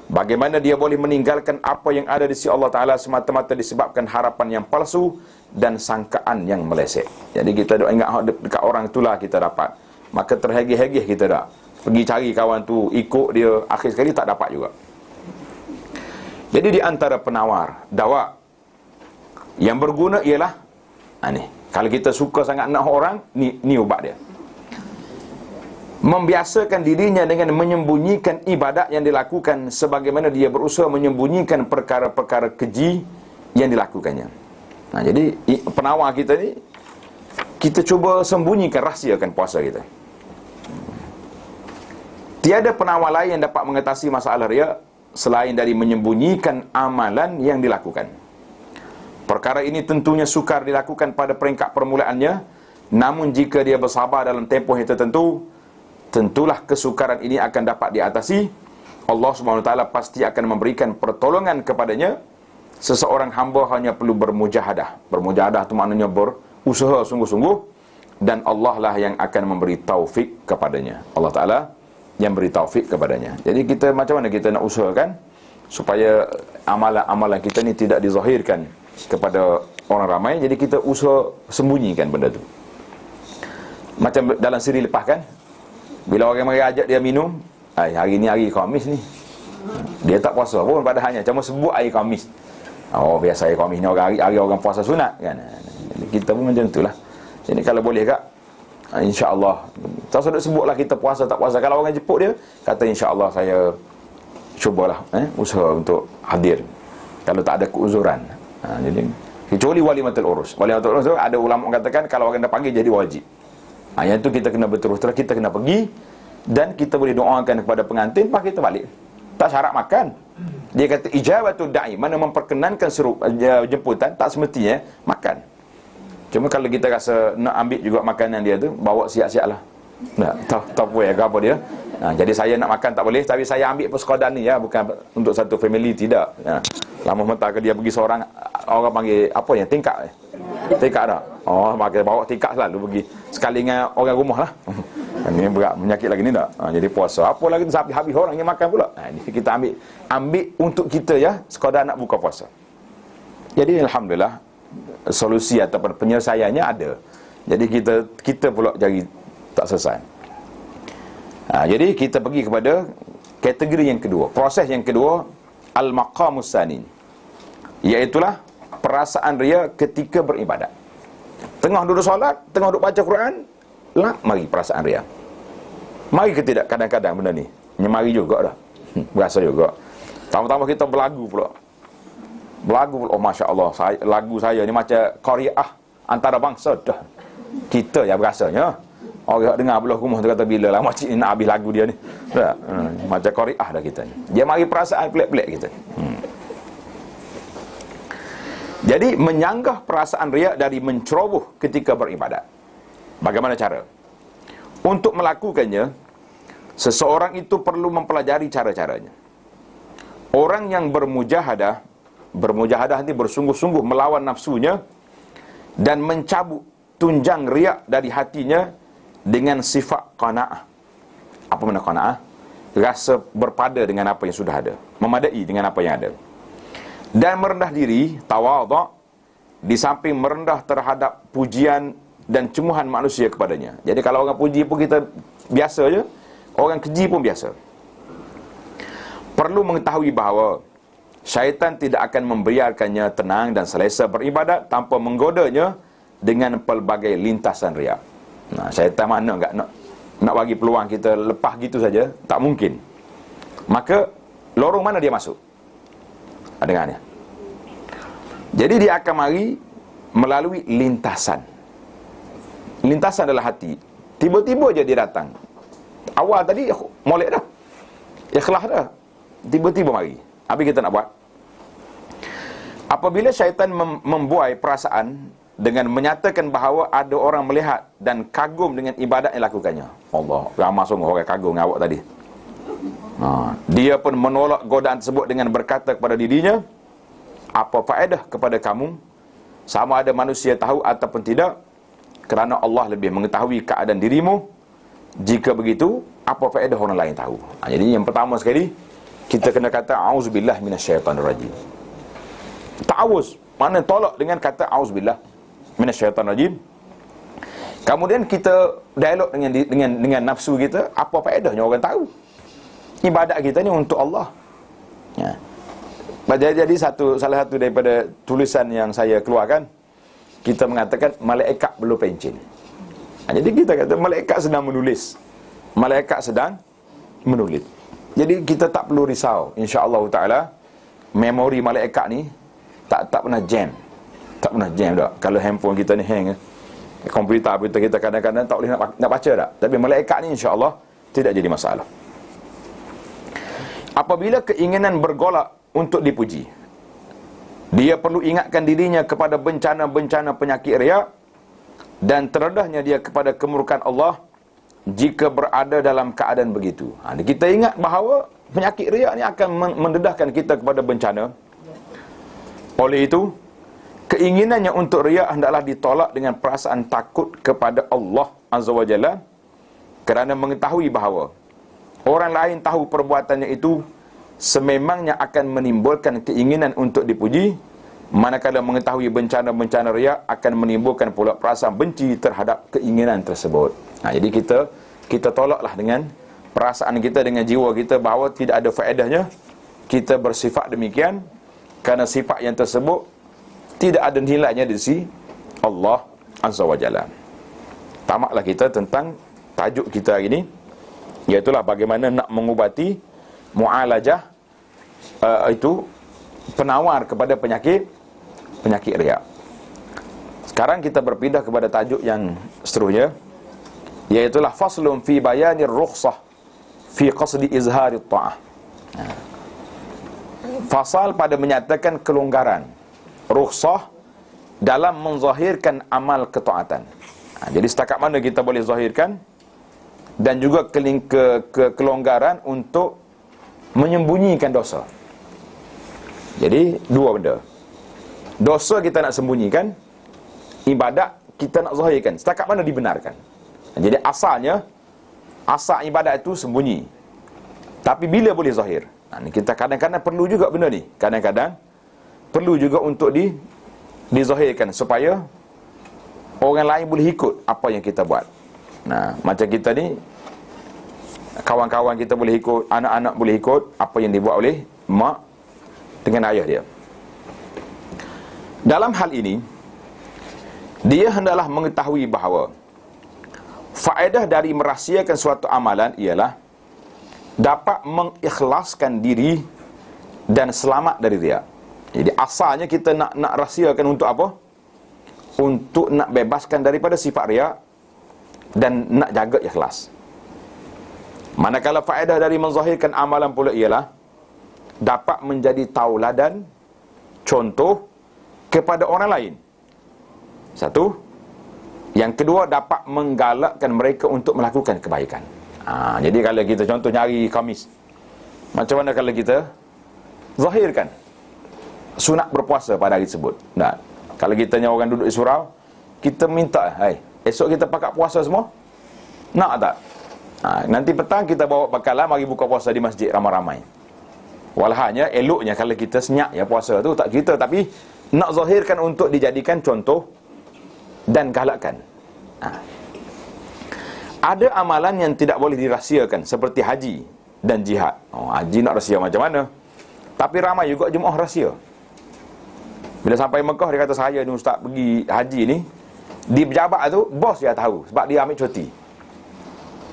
Bagaimana dia boleh meninggalkan apa yang ada di sisi Allah Ta'ala semata-mata disebabkan harapan yang palsu dan sangkaan yang meleset. Jadi kita duk ingat dekat orang itulah kita dapat. Maka terhegih-hegih kita dah pergi cari kawan tu, ikut dia, akhir sekali tak dapat juga. Jadi di antara penawar dawa yang berguna ialah ni. Kalau kita suka sangat nak orang, ni ubat dia. Membiasakan dirinya dengan menyembunyikan ibadat yang dilakukan, sebagaimana dia berusaha menyembunyikan perkara-perkara keji yang dilakukannya. Nah, jadi penawar kita ni, kita cuba sembunyikan, rahsiakan puasa kita. Tiada penawar lain yang dapat mengatasi masalah riya selain dari menyembunyikan amalan yang dilakukan. Perkara ini tentunya sukar dilakukan pada peringkat permulaannya, namun jika dia bersabar dalam tempoh yang tertentu, tentulah kesukaran ini akan dapat diatasi. Allah SWT pasti akan memberikan pertolongan kepadanya. Seseorang hamba hanya perlu bermujahadah. Bermujahadah itu maknanya berusaha sungguh-sungguh, dan Allah lah yang akan memberi taufik kepadanya. Allah Ta'ala yang beri taufik kepadanya. Jadi kita macam mana kita nak usahakan supaya amalan-amalan kita ni tidak dizahirkan kepada orang ramai. Jadi kita usaha sembunyikan benda tu. Macam dalam siri lepas kan, bila orang mari ajak dia minum, hari ni hari Khamis ni, dia tak puasa pun padahalnya, cuma sebut hari Khamis. Oh, biasa hari Khamis ni hari orang puasa sunat kan. Jadi kita pun macam itulah. Jadi kalau boleh kak, insya-Allah, tak usah sebutlah kita puasa tak puasa. Kalau orang jemput dia, kata insya-Allah saya cubalah usaha untuk hadir kalau tak ada keuzuran. Jadi kecuali walimatul urus. Walimatul urus tu ada ulama mengatakan kalau orang dah panggil jadi wajib. Yang tu kita kena berterus terang, kita kena pergi, dan kita boleh doakan kepada pengantin, lepas kita balik. Tak syarat makan. Dia kata ijabatul da'i, mana memperkenankan jemputan, tak semestinya makan. Cuma kalau kita rasa nak ambil juga makanan dia tu, bawa siap-siap lah. Tak boleh ke apa dia. Jadi saya nak makan tak boleh, tapi saya ambil pun sekadar ni ya, bukan untuk satu family, tidak. Lama mentah ke dia pergi seorang, orang panggil apa yang tingkap tingkap dah. Oh, pakai bawa tingkap selalu pergi. Sekali dengan orang rumah lah. Ini berat, menyakit lagi ni tak. Jadi puasa. Apa lagi habis orang yang makan pula. Ini kita ambil untuk kita ya, sekadar nak buka puasa. Jadi alhamdulillah solusi ataupun penyelesaiannya ada. Jadi kita pula cari tak selesai. Jadi kita pergi kepada kategori yang kedua, proses yang kedua, al-maqamus tsani, iaitulah perasaan riya ketika beribadat. Tengah duduk solat, tengah duduk baca Quran, lah mari perasaan riya. Mari ke tidak kadang-kadang benda ni? Mari juga dah. Berasa juga. Tama-tama kita berlagu pula. Oh masya-Allah, lagu saya ni macam qariah antarabangsa dah. Kita ya berasanya. Orang dengar belah rumah tu kata bila lah makcik ni nak habis lagu dia ni. Tak? Macam qariah dah kita ni. Dia mari perasaan pelik-pelik kita. Jadi menyanggah perasaan riya dari menceroboh ketika beribadat. Bagaimana cara? Untuk melakukannya, seseorang itu perlu mempelajari cara-caranya. Orang yang bermujahadah ini bersungguh-sungguh melawan nafsunya dan mencabut tunjang riya dari hatinya dengan sifat qanaah. Apa makna qanaah? Rasa berpada dengan apa yang sudah ada, memadai dengan apa yang ada. Dan merendah diri, tawadhu', di samping merendah terhadap pujian dan cemuhan manusia kepadanya. Jadi kalau orang puji pun kita biasa je, orang keji pun biasa. Perlu mengetahui bahawa syaitan tidak akan membiarkannya tenang dan selesa beribadat tanpa menggodanya dengan pelbagai lintasan riya. Syaitan mana enggak nak bagi peluang kita lepas gitu saja? Tak mungkin. Maka lorong mana dia masuk? Dengarnya. Jadi dia akan mari melalui lintasan. Lintasan adalah hati. Tiba-tiba je dia datang. Awal tadi molek dah, ikhlas dah, tiba-tiba mari. Habis kita nak buat. Apabila syaitan membuai perasaan dengan menyatakan bahawa ada orang melihat dan kagum dengan ibadat yang lakukannya. Allah, ramai sungguh orang kagum dengan awak tadi. Dia pun menolak godaan tersebut dengan berkata kepada dirinya, apa faedah kepada kamu sama ada manusia tahu ataupun tidak, kerana Allah lebih mengetahui keadaan dirimu. Jika begitu, apa faedah orang lain tahu? Jadi yang pertama sekali, kita kena kata auzubillah minasyaitanirrajim. Ta'awuz, mana tolak dengan kata auzubillah minasyaitanirrajim. Kemudian kita dialog dengan nafsu kita, apa faedahnya orang tahu? Ibadat kita ni untuk Allah. Ya. Jadi salah satu daripada tulisan yang saya keluarkan, kita mengatakan malaikat belum pencin. Jadi kita kata malaikat sedang menulis. Malaikat sedang menulis. Jadi kita tak perlu risau. InsyaAllah ta'ala, memori malaikat ni tak pernah jam. Tak pernah jam tak. Kalau handphone kita ni hang, komputer kita kadang-kadang tak boleh nak baca tak. Tapi malaikat ni insyaAllah tidak jadi masalah. Apabila keinginan bergolak untuk dipuji, dia perlu ingatkan dirinya kepada bencana-bencana penyakit riak dan teredahnya dia kepada kemurkaan Allah jika berada dalam keadaan begitu. Kita ingat bahawa penyakit riak ni akan mendedahkan kita kepada bencana. Oleh itu, keinginannya untuk riak hendaklah ditolak dengan perasaan takut kepada Allah Azza wa Jalla, kerana mengetahui bahawa orang lain tahu perbuatannya itu sememangnya akan menimbulkan keinginan untuk dipuji, manakala mengetahui bencana-bencana riak akan menimbulkan pula perasaan benci terhadap keinginan tersebut. Jadi kita tolaklah dengan perasaan kita, dengan jiwa kita bahawa tidak ada faedahnya kita bersifat demikian, kerana sifat yang tersebut tidak ada nilainya di sisi Allah Azza wa Jalla. Tamatlah kita tentang tajuk kita hari ini, iaitulah bagaimana nak mengubati mu'alajah, itu penawar kepada penyakit riak. Sekarang kita berpindah kepada tajuk yang seterusnya, iaitulah faslun fi bayanir rukhsah fi qasdi izharit ta'ah. Fasal pada menyatakan kelonggaran, rukhsah dalam menzahirkan amal ketaatan. Jadi setakat mana kita boleh zahirkan, dan juga kelonggaran untuk menyembunyikan dosa. Jadi dua benda. Dosa kita nak sembunyikan, ibadat kita nak zahirkan. Setakat mana dibenarkan. Jadi asal ibadat itu sembunyi, tapi bila boleh zahir? Ni kita kadang-kadang perlu juga benda ni. Kadang-kadang perlu juga untuk dizahirkan supaya orang lain boleh ikut apa yang kita buat. Macam kita ni, kawan-kawan kita boleh ikut, anak-anak boleh ikut apa yang dibuat oleh mak dengan ayah dia. Dalam hal ini, dia hendaklah mengetahui bahawa faedah dari merahsiakan suatu amalan ialah dapat mengikhlaskan diri dan selamat dari riak. Jadi asalnya kita nak rahsiakan untuk apa? Untuk nak bebaskan daripada sifat riak dan nak jaga ikhlas. Manakala faedah dari menzahirkan amalan pula ialah dapat menjadi tauladan, contoh kepada orang lain. Satu. Yang kedua, dapat menggalakkan mereka untuk melakukan kebaikan. Jadi kalau kita contohnya hari Khamis, macam mana kalau kita zahirkan sunat berpuasa pada hari tersebut? Kalau kita orang duduk di surau, kita minta, esok kita pakat puasa semua? Nak tak? Nanti petang kita bawa bakalan, mari buka puasa di masjid ramai-ramai. Walhanya eloknya kalau kita senyap ya puasa tu tak kita, tapi nak zahirkan untuk dijadikan contoh dan galakkan. Ada amalan yang tidak boleh dirahsiakan, seperti haji dan jihad. Haji nak rahsia macam mana? Tapi ramai juga jemaah rahsia. Bila sampai Mekah, dia kata, saya ni ustaz pergi haji ni, di pejabat tu bos dia tahu sebab dia ambil cuti.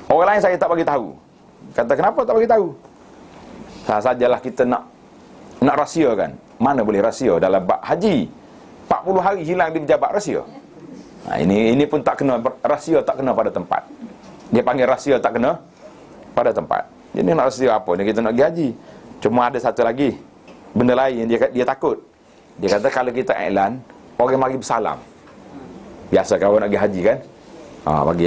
Orang lain saya tak bagi tahu. Kata, kenapa tak bagi tahu? Sajalah kita nak rahsiakan. Mana boleh rahsia dalam bab haji? 40 hari hilang di pejabat, rahsia. Ini pun tak kena, rahsia tak kena pada tempat. Dia panggil rahsia tak kena pada tempat. Jadi nak rahsia apa ni? Kita nak pergi haji. Cuma ada satu lagi benda lain yang dia takut. Dia kata kalau kita iklan, orang mari bersalam. Biasa kawan nak pergi haji kan, bagi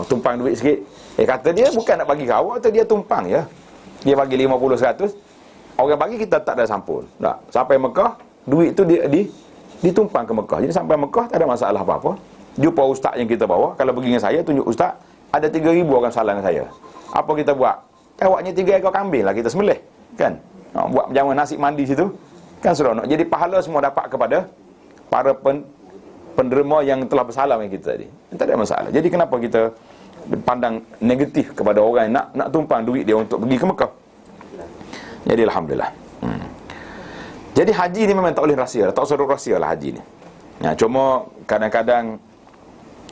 tumpang duit sikit. Kata dia bukan nak bagi kau, atau dia tumpang ya. Dia bagi 50-100, orang bagi kita tak ada sampul. Tak. Sampai Mekah, duit tu ditumpang ke Mekah. Jadi sampai Mekah tak ada masalah apa-apa. Jumpa ustaz yang kita bawa, kalau pergi dengan saya tunjuk ustaz, ada 3,000 orang salam dengan saya. Apa kita buat? Awaknya 3 ekor kambing lah kita sembelih, kan? Buat jamuan nasi mandi situ, kan seronok. Jadi pahala semua dapat kepada para penderma yang telah bersalam dengan kita tadi. Tak ada masalah. Jadi kenapa kita pandang negatif kepada orang yang nak tumpang duit dia untuk pergi ke Mekah? Jadi alhamdulillah. Jadi haji ni memang tak boleh rahsia, tak usah rahsia lah haji ni. Cuma kadang-kadang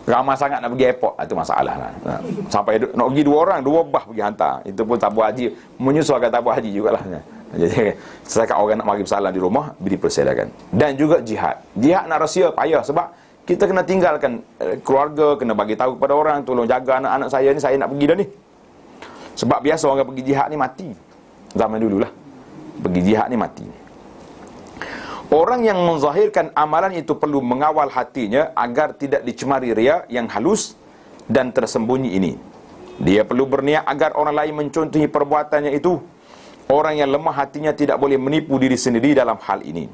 ramai sangat nak pergi airport, itu masalah lah. Sampai nak pergi 2 orang, 2 bah pergi hantar. Itu pun tabur haji, menyusulkan tabur haji jugalah. Jadi setakat orang nak mari bersalam di rumah, dipersilakan. Dan juga jihad. Jihad nak rahsia payah sebab kita kena tinggalkan keluarga, kena bagi tahu kepada orang, tolong jaga anak-anak saya ni, saya nak pergi dah ni. Sebab biasa orang pergi jihad ni mati. Zaman dululah. Pergi jihad ni mati. Orang yang menzahirkan amalan itu perlu mengawal hatinya agar tidak dicemari riya yang halus dan tersembunyi ini. Dia perlu berniat agar orang lain mencontohi perbuatannya itu. Orang yang lemah hatinya tidak boleh menipu diri sendiri dalam hal ini.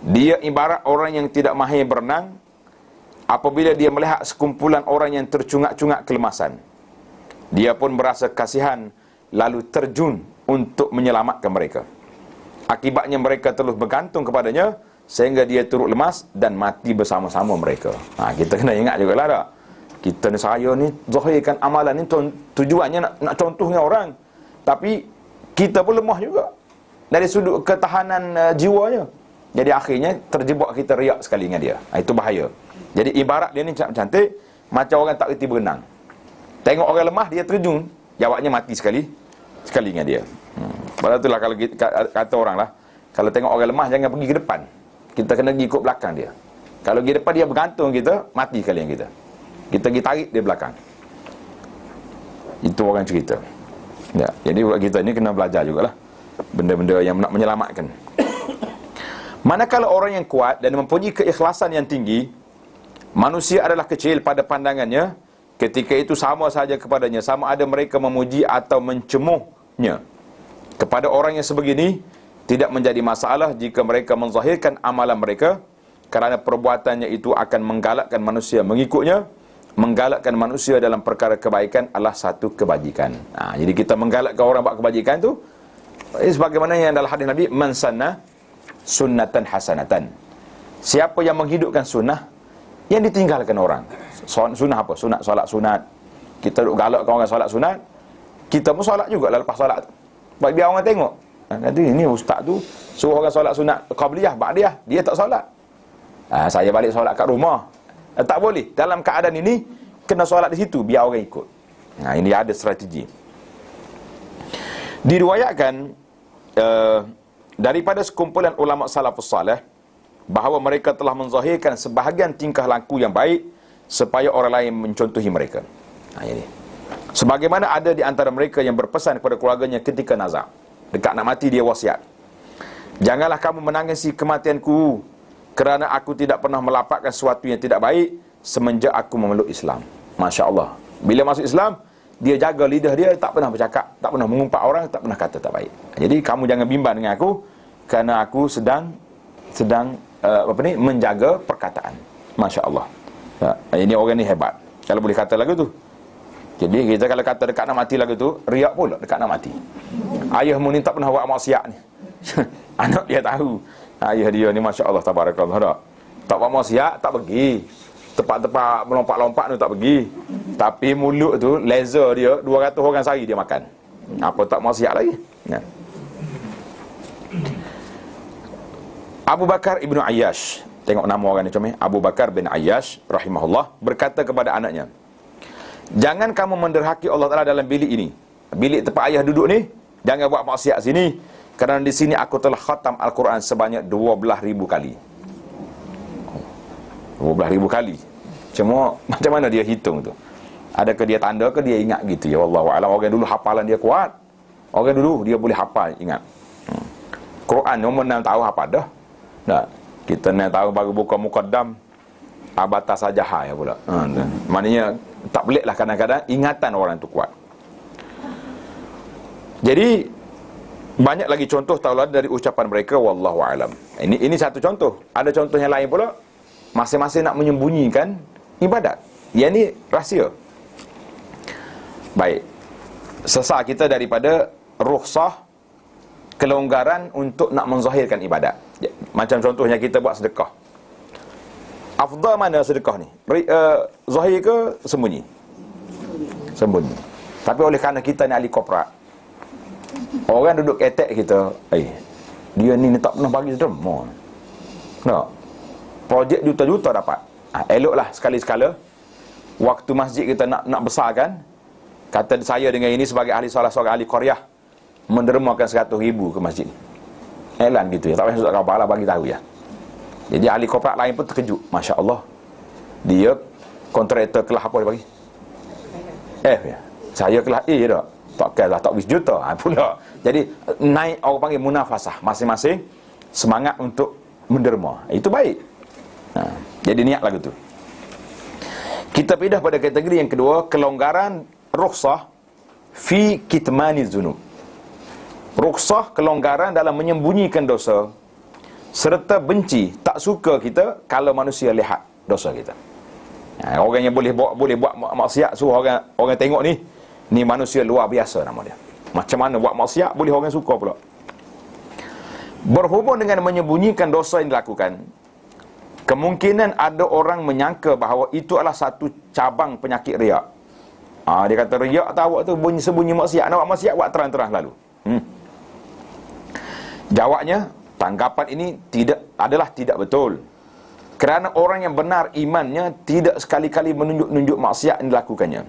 Dia ibarat orang yang tidak mahir berenang apabila dia melihat sekumpulan orang yang tercungak-cungak kelemasan. Dia pun berasa kasihan lalu terjun untuk menyelamatkan mereka. Akibatnya mereka terus bergantung kepadanya sehingga dia turut lemas dan mati bersama-sama mereka. Kita kena ingat juga lah tak? Kita ni, saya ni zahirkan amalan ni tujuannya nak contoh dengan orang, tapi kita pun lemah juga dari sudut ketahanan jiwanya. Jadi akhirnya terjebak kita riak sekali dengan dia. Itu bahaya. Jadi ibarat dia ni cantik macam orang tak reti berenang. Tengok orang lemah, dia terjun, jawabnya mati sekali dengan dia. Pada itulah kalau kata orang lah, kalau tengok orang lemah jangan pergi ke depan, kita kena pergi ikut belakang dia. Kalau pergi depan dia bergantung kita, mati sekalian kita. Kita pergi tarik dia belakang. Itu orang cerita ya. Jadi buat kita ni kena belajar jugalah benda-benda yang nak menyelamatkan. Manakala orang yang kuat dan mempunyai keikhlasan yang tinggi, manusia adalah kecil pada pandangannya, ketika itu sama saja kepadanya, sama ada mereka memuji atau mencemuhnya. Kepada orang yang sebegini, tidak menjadi masalah jika mereka menzahirkan amalan mereka, kerana perbuatannya itu akan menggalakkan manusia mengikutnya. Menggalakkan manusia dalam perkara kebaikan adalah satu kebajikan. Jadi kita menggalakkan orang buat kebajikan tu, sebagaimana yang dalam hadis Nabi, man sanna sunnatan hasanatan. Siapa yang menghidupkan sunnah yang ditinggalkan orang. Sunnah apa? Solat sunat. Kita duk galakkan orang solat sunat, kita pun solat juga lepas solat tu. Biar orang tengok. Kata ini ustaz tu suruh orang solat sunat qabliyah, ba'diyah, dia tak solat. Saya balik solat kat rumah. Tak boleh. Dalam keadaan ini kena solat di situ biar orang ikut. Ini ada strategi. Diriwayatkan daripada sekumpulan ulama salafus salih bahawa mereka telah menzahirkan sebahagian tingkah laku yang baik supaya orang lain mencontohi mereka. Ini. Sebagaimana ada di antara mereka yang berpesan kepada keluarganya ketika nazak, dekat nak mati dia wasiat, janganlah kamu menangisi kematianku, kerana aku tidak pernah melapakkan sesuatu yang tidak baik semenjak aku memeluk Islam. Masya Allah. Bila masuk Islam, dia jaga lidah dia, tak pernah bercakap, tak pernah mengumpat orang, tak pernah kata tak baik. Jadi kamu jangan bimbang dengan aku, kerana aku sedang menjaga perkataan. Masya Allah. Ini orang ni hebat kalau boleh kata lagu tu. Jadi kita kalau kata dekat nak mati lagu tu, riak pula dekat nak mati. Ayahmu ni tak pernah buat maksiat ni. Anak dia tahu. Ayah dia ni Masya Allah tabarakallah. Tak buat maksiat, tak pergi. Tempat-tempat melompat-lompat tu tak pergi. Tapi mulut tu, laser dia 200 orang sehari dia makan. Apa tak maksiat lagi? Ya. Abu Bakar Ibnu Ayyash, tengok nama orang ni comel, Abu Bakar bin Ayyash rahimahullah, berkata kepada anaknya, jangan kamu menderhaki Allah Ta'ala dalam bilik ini. Bilik tempat ayah duduk ni, jangan buat maksiat sini, kerana di sini aku telah khatam Al-Quran sebanyak 12,000 kali. 12,000 kali. Cuma macam mana dia hitung tu? Adakah dia tanda ke dia ingat gitu? Ya Allah wa'ala, orang dulu hafalan dia kuat. Orang dulu dia boleh hafal, ingat. Quran nombor 6 tahu apa dah. Tak. Kita nak tahu baru buka muqaddam, abatas saja ya pula. Maknanya tak peliklah kadang-kadang ingatan orang tu kuat. Jadi banyak lagi contoh tauladan dari ucapan mereka, wallahu alam. Ini satu contoh. Ada contoh yang lain pula, masing-masing nak menyembunyikan ibadat. Yang ni rahsia. Baik. Sesat kita daripada rukhsah, kelonggaran untuk nak menzahirkan ibadat. Macam contohnya kita buat sedekah. Afdal mana sedekah ni? Zahir ke sembunyi? Sembunyi. Tapi oleh kerana kita ni ahli korporat, orang duduk ketek kita, dia ni tak pernah bagi derma. Tak? Projek juta-juta dapat. Eloklah sekali-sekala waktu masjid kita nak besarkan, kata saya dengan ini sebagai ahli salah seorang ahli qaryah mendermakan 100,000 ke masjid. Elan gitu ya. Tak payah susah khabar lah, bagi tahu ya. Jadi ahli korporat lain pun terkejut. Masya Allah, dia kontraktor kelas apa dia bagi? F ya. Saya kelas A je tak. Tak kira lah, tak bis juta pula. Jadi naik, orang panggil munafasah. Masing-masing semangat untuk menderma. Itu baik. Jadi niat lagu tu. Kita pindah pada kategori yang kedua, kelonggaran rukhsah fi kitmani zunub. Rukhsah, kelonggaran dalam menyembunyikan dosa, serta benci, tak suka kita kalau manusia lihat dosa kita. Orang yang boleh buat maksiat, suruh orang tengok ni manusia luar biasa nama dia. Macam mana buat maksiat boleh orang suka pula. Berhubung dengan menyembunyikan dosa yang dilakukan, kemungkinan ada orang menyangka bahawa itu adalah satu cabang penyakit riak. Dia kata riak tak awak tu sembunyi maksiat, nak buat maksiat buat terang-terang lalu. Jawabnya, tanggapan ini adalah tidak betul. Kerana orang yang benar imannya tidak sekali-kali menunjuk-nunjuk maksiat yang dilakukannya.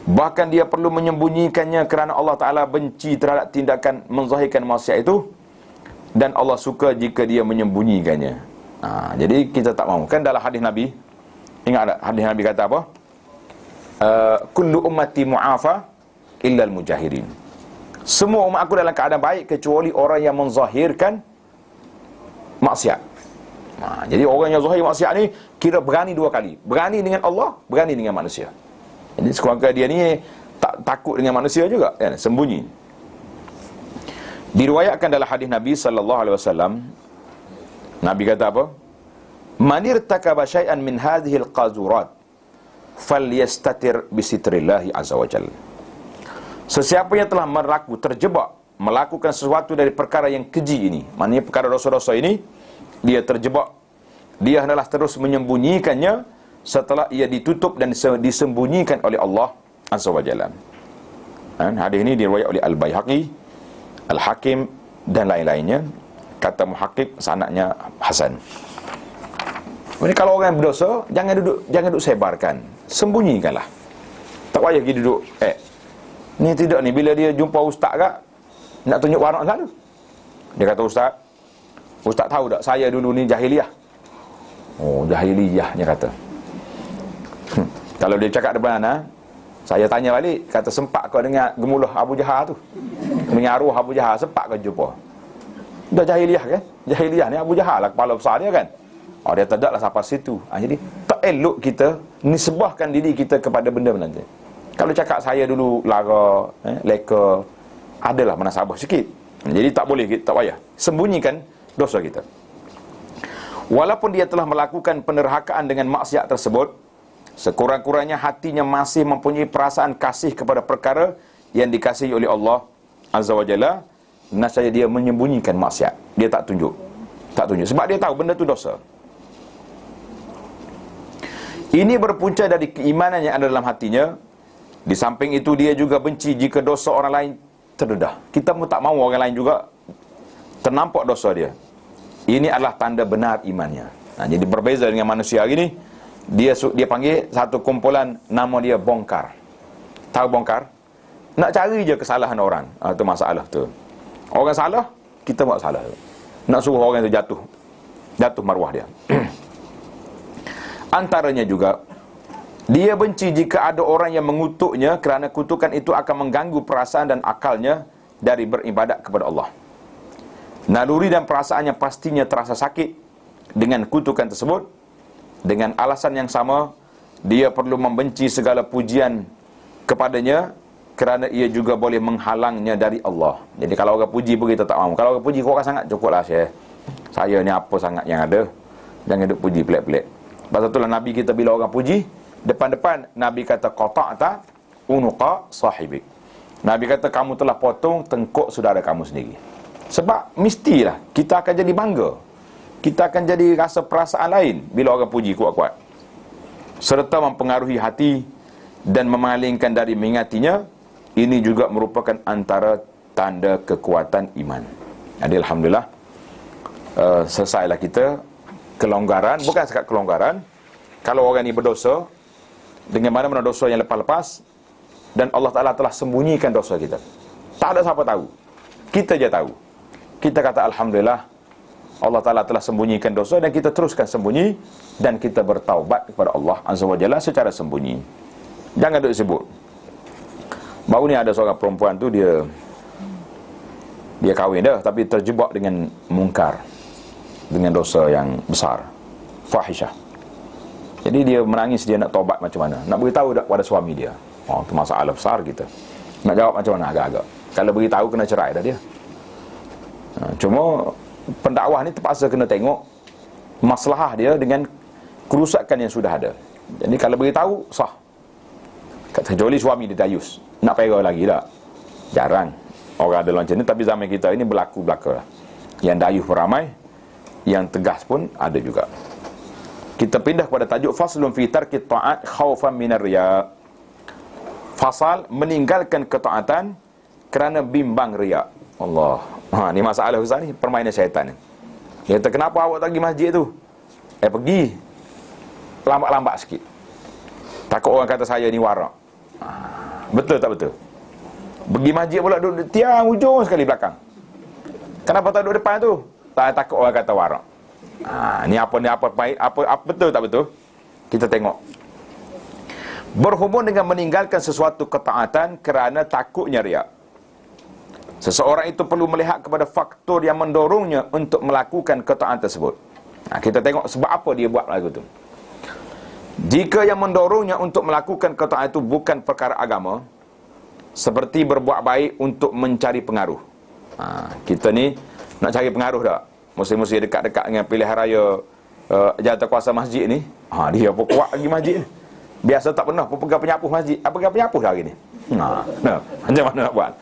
Bahkan dia perlu menyembunyikannya kerana Allah Ta'ala benci terhadap tindakan menzahirkan maksiat itu, dan Allah suka jika dia menyembunyikannya. Jadi kita tak mahu. Kan dalam hadis Nabi, ingat tak hadis Nabi kata apa? Kullu ummati mu'afa illal mujahirin. Semua umat aku dalam keadaan baik kecuali orang yang menzahirkan maksiat. Jadi orang yang zahir maksiat ni kira berani dua kali. Berani dengan Allah, berani dengan manusia. Jadi sekeluarga dia ni tak takut dengan manusia juga, kan? Sembunyi. Diriwayatkan dalam hadis Nabi SAW, Nabi kata apa? Man irtakaba syai'an min hadhihi al-qazurat falyastatir bisitrillah azza wa jalla. Sesiapa yang telah terjebak melakukan sesuatu dari perkara yang keji ini, maknanya perkara dosa-dosa ini, dia terjebak, dia hendaklah terus menyembunyikannya setelah ia ditutup dan disembunyikan oleh Allah azza wa jalla. Hadis ini diriwayatkan oleh Al-Baihaqi, Al-Hakim dan lain-lainnya. Kata muhakkik, sanadnya hasan. Jadi kalau orang yang berdosa, jangan duduk sebarkan, sembunyikanlah. Tak payah pergi duduk ni tidak ni, bila dia jumpa ustaz kak, nak tunjuk warak selalu. Dia kata, Ustaz tahu tak saya dulu ni jahiliyah. Jahiliyah dia kata. Kalau dia cakap depan saya tanya balik, kata sempat kau dengar gemuruh Abu Jahal tu, dengar arwah Abu Jahal, sempat kau jumpa? Dah jahiliyah kan? Jahiliyah ni Abu Jahal lah kepala besar dia kan. Dia taklah sampai situ. Jadi tak elok kita nisbahkan diri kita kepada benda-benda tu. Kalau cakap saya dulu lara, leka, adalah munasabah sikit. Jadi tak boleh, tak payah sembunyikan dosa kita. Walaupun dia telah melakukan penerhakaan dengan maksiat tersebut, sekurang-kurangnya hatinya masih mempunyai perasaan kasih kepada perkara yang dikasihi oleh Allah Azza wa Jalla. Nascaya dia menyembunyikan maksiat, dia tak tunjuk sebab dia tahu benda tu dosa. Ini berpunca dari keimanan yang ada dalam hatinya. Di samping itu dia juga benci jika dosa orang lain terdedah. Kita pun tak mahu orang lain juga ternampak dosa dia. Ini adalah tanda benar imannya. Jadi berbeza dengan manusia hari ni. Dia panggil satu kumpulan, nama dia bongkar. Tahu bongkar? Nak cari je kesalahan orang. Itu masalah tu. Orang salah, kita buat salah. Nak suruh orang itu jatuh maruah dia. Antaranya juga, dia benci jika ada orang yang mengutuknya kerana kutukan itu akan mengganggu perasaan dan akalnya dari beribadat kepada Allah. Naluri dan perasaannya pastinya terasa sakit dengan kutukan tersebut, dengan alasan yang sama, dia perlu membenci segala pujian kepadanya, kerana ia juga boleh menghalangnya dari Allah. Jadi kalau orang puji pun kita tak mahu. Kalau orang puji kurang sangat, cukuplah saya ni apa sangat yang ada. Jangan duk puji pelik-pelik. Sebab itulah Nabi kita bila orang puji, depan-depan Nabi kata qata'ta unuqa sahibik. Nabi kata kamu telah potong tengkuk saudara kamu sendiri. Sebab mestilah kita akan jadi bangga, kita akan jadi rasa perasaan lain bila orang puji kuat-kuat, serta mempengaruhi hati dan memalingkan dari mengingatinya. Ini juga merupakan antara tanda kekuatan iman. Jadi alhamdulillah, selesailah kita kelonggaran. Bukan sekat kelonggaran, kalau orang ni berdosa dengan mana-mana dosa yang lepas-lepas, dan Allah Ta'ala telah sembunyikan dosa kita, tak ada siapa tahu, kita je tahu. Kita kata alhamdulillah, Allah Ta'ala telah sembunyikan dosa, dan kita teruskan sembunyi, dan kita bertaubat kepada Allah Azza wa Jalla secara sembunyi. Jangan duk sibuk. Baru ni ada seorang perempuan tu, dia kahwin dah, tapi terjebak dengan mungkar, dengan dosa yang besar, fahisyah. Jadi dia menangis, dia nak taubat macam mana, nak beritahu tak pada suami dia. Oh, itu masalah besar kita. Nak jawab macam mana agak-agak. Kalau beritahu kena cerai dah dia. Cuma pendakwah ni terpaksa kena tengok masalah dia dengan kerusakan yang sudah ada. Jadi kalau beritahu sah. Kecuali suami dia dayus, nak perah lagi tak? Jarang orang ada macam ni. Tapi zaman kita ini berlaku-belaka lah. Yang dayus pun ramai, yang tegas pun ada juga. Kita pindah kepada tajuk faslun fi tarki ta'at khaufan minar riya. Fasal meninggalkan ketaatan kerana bimbang riya. Allah. Ni masalah Ustaz ni, permainan syaitan ni. Dia kata, kenapa awak tak pergi masjid tu? Pergi lambat-lambat sikit, takut orang kata saya ni warak. Betul tak betul? Pergi masjid pula duduk tiang hujung sekali belakang. Kenapa tak duduk depan tu? Takut orang kata warak. Ni apa betul tak betul? Kita tengok. Berhubung dengan meninggalkan sesuatu ketaatan kerana takutnya riya. Seseorang itu perlu melihat kepada faktor yang mendorongnya untuk melakukan ketaatan tersebut. Kita tengok sebab apa dia buat lagu tu. Jika yang mendorongnya untuk melakukan ketaatan itu bukan perkara agama, seperti berbuat baik untuk mencari pengaruh. Kita ni nak cari pengaruh tak? Musim-musim dekat-dekat dengan pilihan raya jawatankuasa masjid ni, dia apa kuat lagi masjid ni. Biasa tak pernah pegang penyapu masjid. Pegang penyapu dah hari ni. Macam mana nak buat?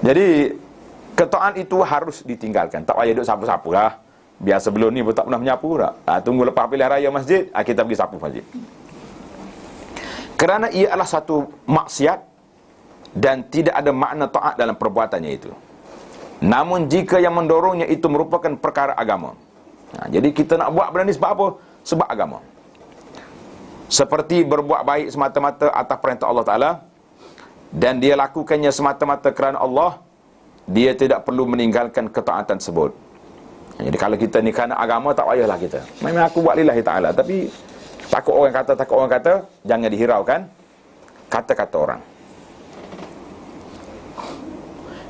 Jadi ketaatan itu harus ditinggalkan. Tak payah duduk sapu-sapu lah. Biasa sebelum ni pun tak pernah menyapu tak? Tunggu lepas pilihan raya masjid, kita pergi sapu masjid. Kerana ia adalah satu maksiat dan tidak ada makna taat dalam perbuatannya itu. Namun jika yang mendorongnya itu merupakan perkara agama, jadi kita nak buat benda ni sebab apa? Sebab agama. Seperti berbuat baik semata-mata atas perintah Allah Ta'ala, dan dia lakukannya semata-mata kerana Allah, dia tidak perlu meninggalkan ketaatan tersebut. Jadi kalau kita ni kerana agama, tak payahlah kita. Memang aku buat lillahi ta'ala, tapi takut orang kata, jangan dihiraukan kata-kata orang.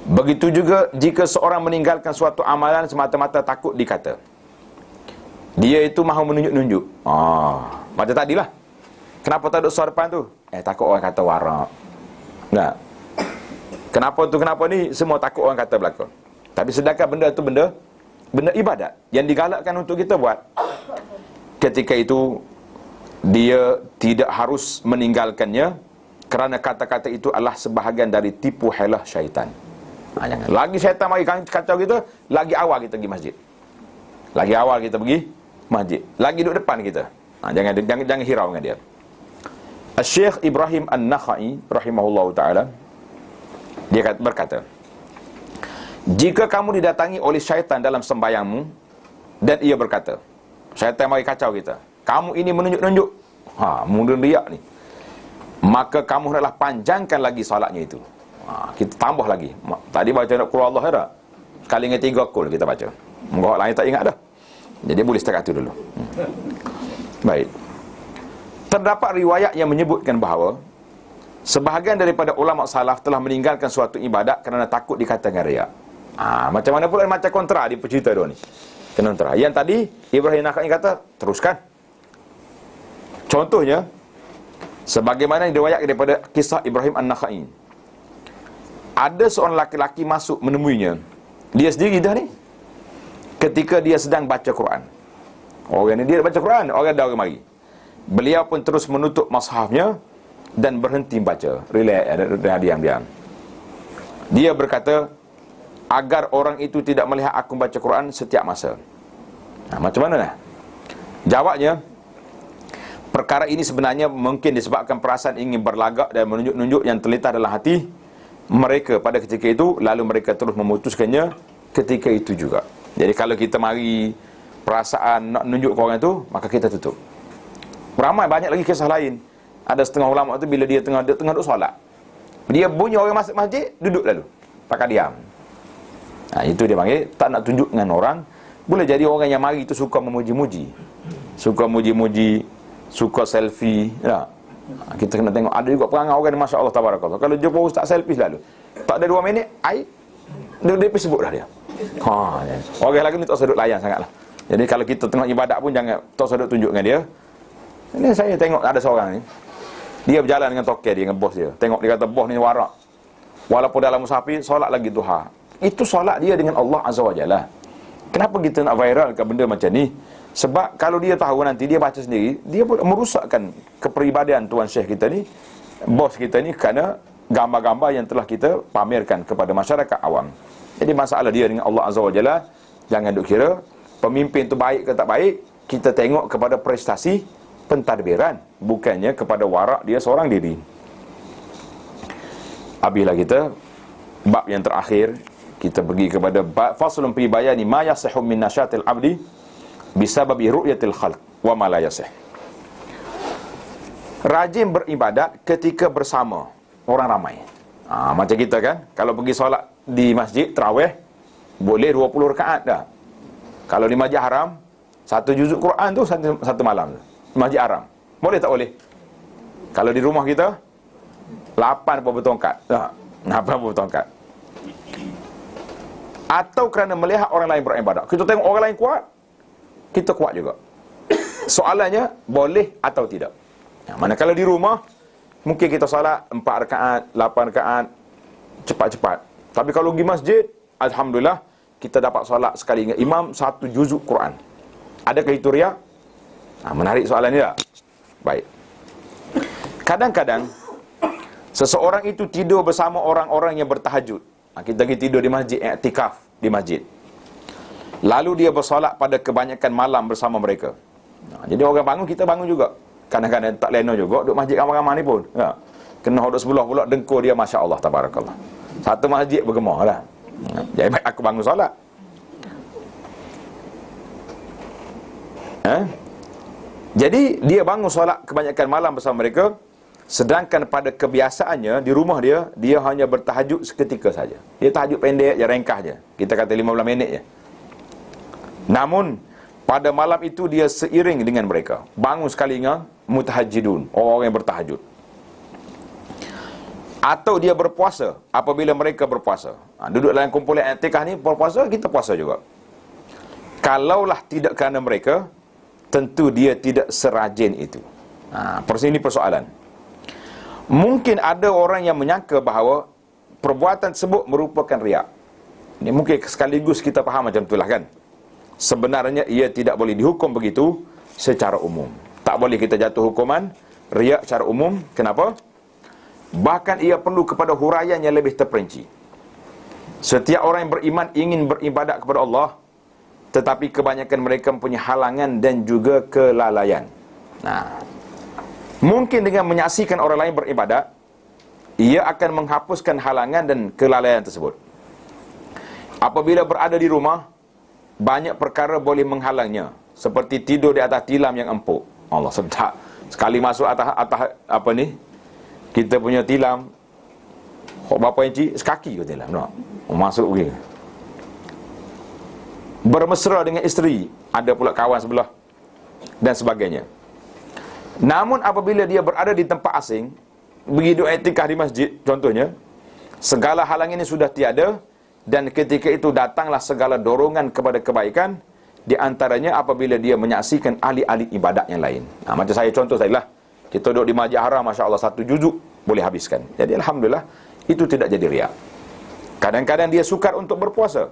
Begitu juga jika seorang meninggalkan suatu amalan semata-mata takut dikata dia itu mahu menunjuk-nunjuk. Macam tadilah. Kenapa tak duduk suara depan tu? Takut orang kata warak. Tak. Kenapa ni? Semua takut orang kata belakang. Tapi sedangkan benda tu benda ibadat yang digalakkan untuk kita buat. Ketika itu dia tidak harus meninggalkannya kerana kata-kata itu adalah sebahagian dari tipu helah syaitan. Jangan. Lagi syaitan mari kacau kita, lagi awal kita pergi masjid. Lagi awal kita pergi masjid. Lagi duduk depan kita. Jangan hirau dengan dia. Syekh Ibrahim An-Nakhai rahimahullahu ta'ala, dia berkata, jika kamu didatangi oleh syaitan dalam sembayangmu, dan ia berkata, syaitan mari kacau kita, kamu ini menunjuk-nunjuk, mungkin riak ni, maka kamu hendaklah panjangkan lagi solatnya itu. Kita tambah lagi. Tadi baca nak qul Allah dah, sekali dengan 3 qul kita baca. Orang lain tak ingat dah. Jadi boleh setakat itu dulu. Baik. Terdapat riwayat yang menyebutkan bahawa sebahagian daripada ulama salaf telah meninggalkan suatu ibadat kerana takut dikatakan riak. Macam mana pula macam kontra dia bercerita dia ni. Kena tentera. Yang tadi Ibrahim An-Nakhai kata teruskan. Contohnya sebagaimana yang diriwayatkan daripada kisah Ibrahim An-Nakhai. Ada seorang laki-laki masuk menemuinya. Dia sendiri dah ni. Ketika dia sedang baca Quran. Orang ni dia baca Quran, orang dah mari. Beliau pun terus menutup mushafnya dan berhenti baca. Relax, diam-diam. Dia berkata, agar orang itu tidak melihat aku baca Quran setiap masa. Macam mana lah? Jawabnya, perkara ini sebenarnya mungkin disebabkan perasaan ingin berlagak dan menunjuk-nunjuk yang terletak dalam hati mereka pada ketika itu, lalu mereka terus memutuskannya ketika itu juga. Jadi kalau kita mari perasaan nak nunjuk ke orang itu, maka kita tutup. Ramai banyak lagi kisah lain. Ada setengah ulama tu bila dia tengah duduk solat, dia bunyi orang masuk masjid, duduk lalu, pakai diam. Itu dia panggil tak nak tunjuk dengan orang. Boleh jadi orang yang mari itu suka memuji-muji, suka muji-muji, suka selfie. Kita kena tengok. Ada juga perangai orang, Masya Allah, tabarakallah. Kalau jumpa ustaz selfie selalu, tak ada 2 minit, dia sibuk dah dia. Orang lagi ni tak sedut layan sangatlah. Jadi kalau kita tengok ibadat pun jangan tak sedut tunjuk dengan dia. Ini saya tengok ada seorang ni, dia berjalan dengan toke dia, dengan bos dia. Tengok dia kata bos ni warak. Walaupun dalam musafir, solat lagi duha. Itu solat dia dengan Allah Azza wa Jalla. Kenapa kita nak viralkan benda macam ni? Sebab kalau dia tahu nanti dia baca sendiri, dia pun merusakkan keperibadian Tuan Syekh kita ni, bos kita ni, kerana gambar-gambar yang telah kita pamerkan kepada masyarakat awam. Jadi masalah dia dengan Allah Azza wa Jalla, jangan duk kira pemimpin tu baik ke tak baik. Kita tengok kepada prestasi pentadbiran, bukannya kepada warak dia seorang diri. Habislah kita bab yang terakhir. Kita pergi kepada faslun fi bayani ma yasihu min nasyatil abdi bisababi ru'yatil khalq wa ma la yasih. Rajin beribadat ketika bersama orang ramai. Macam kita kan, kalau pergi solat di masjid tarawih boleh 20 rakaat dah. Kalau di Masjid Haram, 1 juzuk Quran tu satu malam. Masjid Haram boleh tak boleh? Kalau di rumah kita 8 bertongkat. 8 bertongkat. Atau kerana melihat orang lain beribadat. Kita tengok orang lain kuat, kita kuat juga. Soalannya, boleh atau tidak? Manakala di rumah, mungkin kita solat 4 rakaat, 8 rakaat, cepat-cepat. Tapi kalau pergi masjid, alhamdulillah, kita dapat solat sekali dengan imam 1 juzuk Quran. Adakah itu riak? Menarik soalan ni tak? Baik. Kadang-kadang, seseorang itu tidur bersama orang-orang yang bertahajud. Kita pergi tidur di masjid, i'tikaf di masjid. Lalu dia bersolat pada kebanyakan malam bersama mereka. Jadi orang bangun, kita bangun juga. Kadang-kadang tak lena juga, duduk masjid ramai-ramai ni pun. Kena duduk sebelah pula, dengkur dia, Masya Allah, tabarakallah. Satu masjid bergema lah. Jadi baik aku bangun solat. Jadi dia bangun solat kebanyakan malam bersama mereka. Sedangkan pada kebiasaannya di rumah dia, dia hanya bertahajud seketika saja. Dia tahajud pendek je, ringkas je. Kita kata 15 minit je. Namun pada malam itu dia seiring dengan mereka. Bangun sekali dengan mutahajjidun, orang yang bertahajud. Atau dia berpuasa apabila mereka berpuasa. Duduk dalam kumpulan i'tikaf ni berpuasa, kita puasa juga. Kalaulah tidak kerana mereka, tentu dia tidak serajin itu. Ini persoalan. Mungkin ada orang yang menyangka bahawa perbuatan tersebut merupakan riak. Ini mungkin sekaligus kita faham macam itulah kan. Sebenarnya ia tidak boleh dihukum begitu secara umum. Tak boleh kita jatuh hukuman riak secara umum. Kenapa? Bahkan ia perlu kepada huraian yang lebih terperinci. Setiap orang yang beriman ingin beribadat kepada Allah, tetapi kebanyakan mereka mempunyai halangan dan juga kelalaian. Mungkin dengan menyaksikan orang lain beribadat, ia akan menghapuskan halangan dan kelalaian tersebut. Apabila berada di rumah, banyak perkara boleh menghalangnya, seperti tidur di atas tilam yang empuk. Allah, sedap. Sekali masuk atas apa ni, kita punya tilam, berapa inci? Sekaki ke tilam, no? Masuk pergi. Bermesra dengan isteri, ada pula kawan sebelah, dan sebagainya. Namun apabila dia berada di tempat asing, begitu i'tikaf di masjid contohnya, segala halangan ini sudah tiada, dan ketika itu datanglah segala dorongan kepada kebaikan, Di antaranya apabila dia menyaksikan ahli-ahli ibadat yang lain. Macam saya contoh tadi lah. Kita duduk di Masjid Haram, Masya Allah, 1 juzuk boleh habiskan. Jadi Alhamdulillah, itu tidak jadi riak. Kadang-kadang dia sukar untuk berpuasa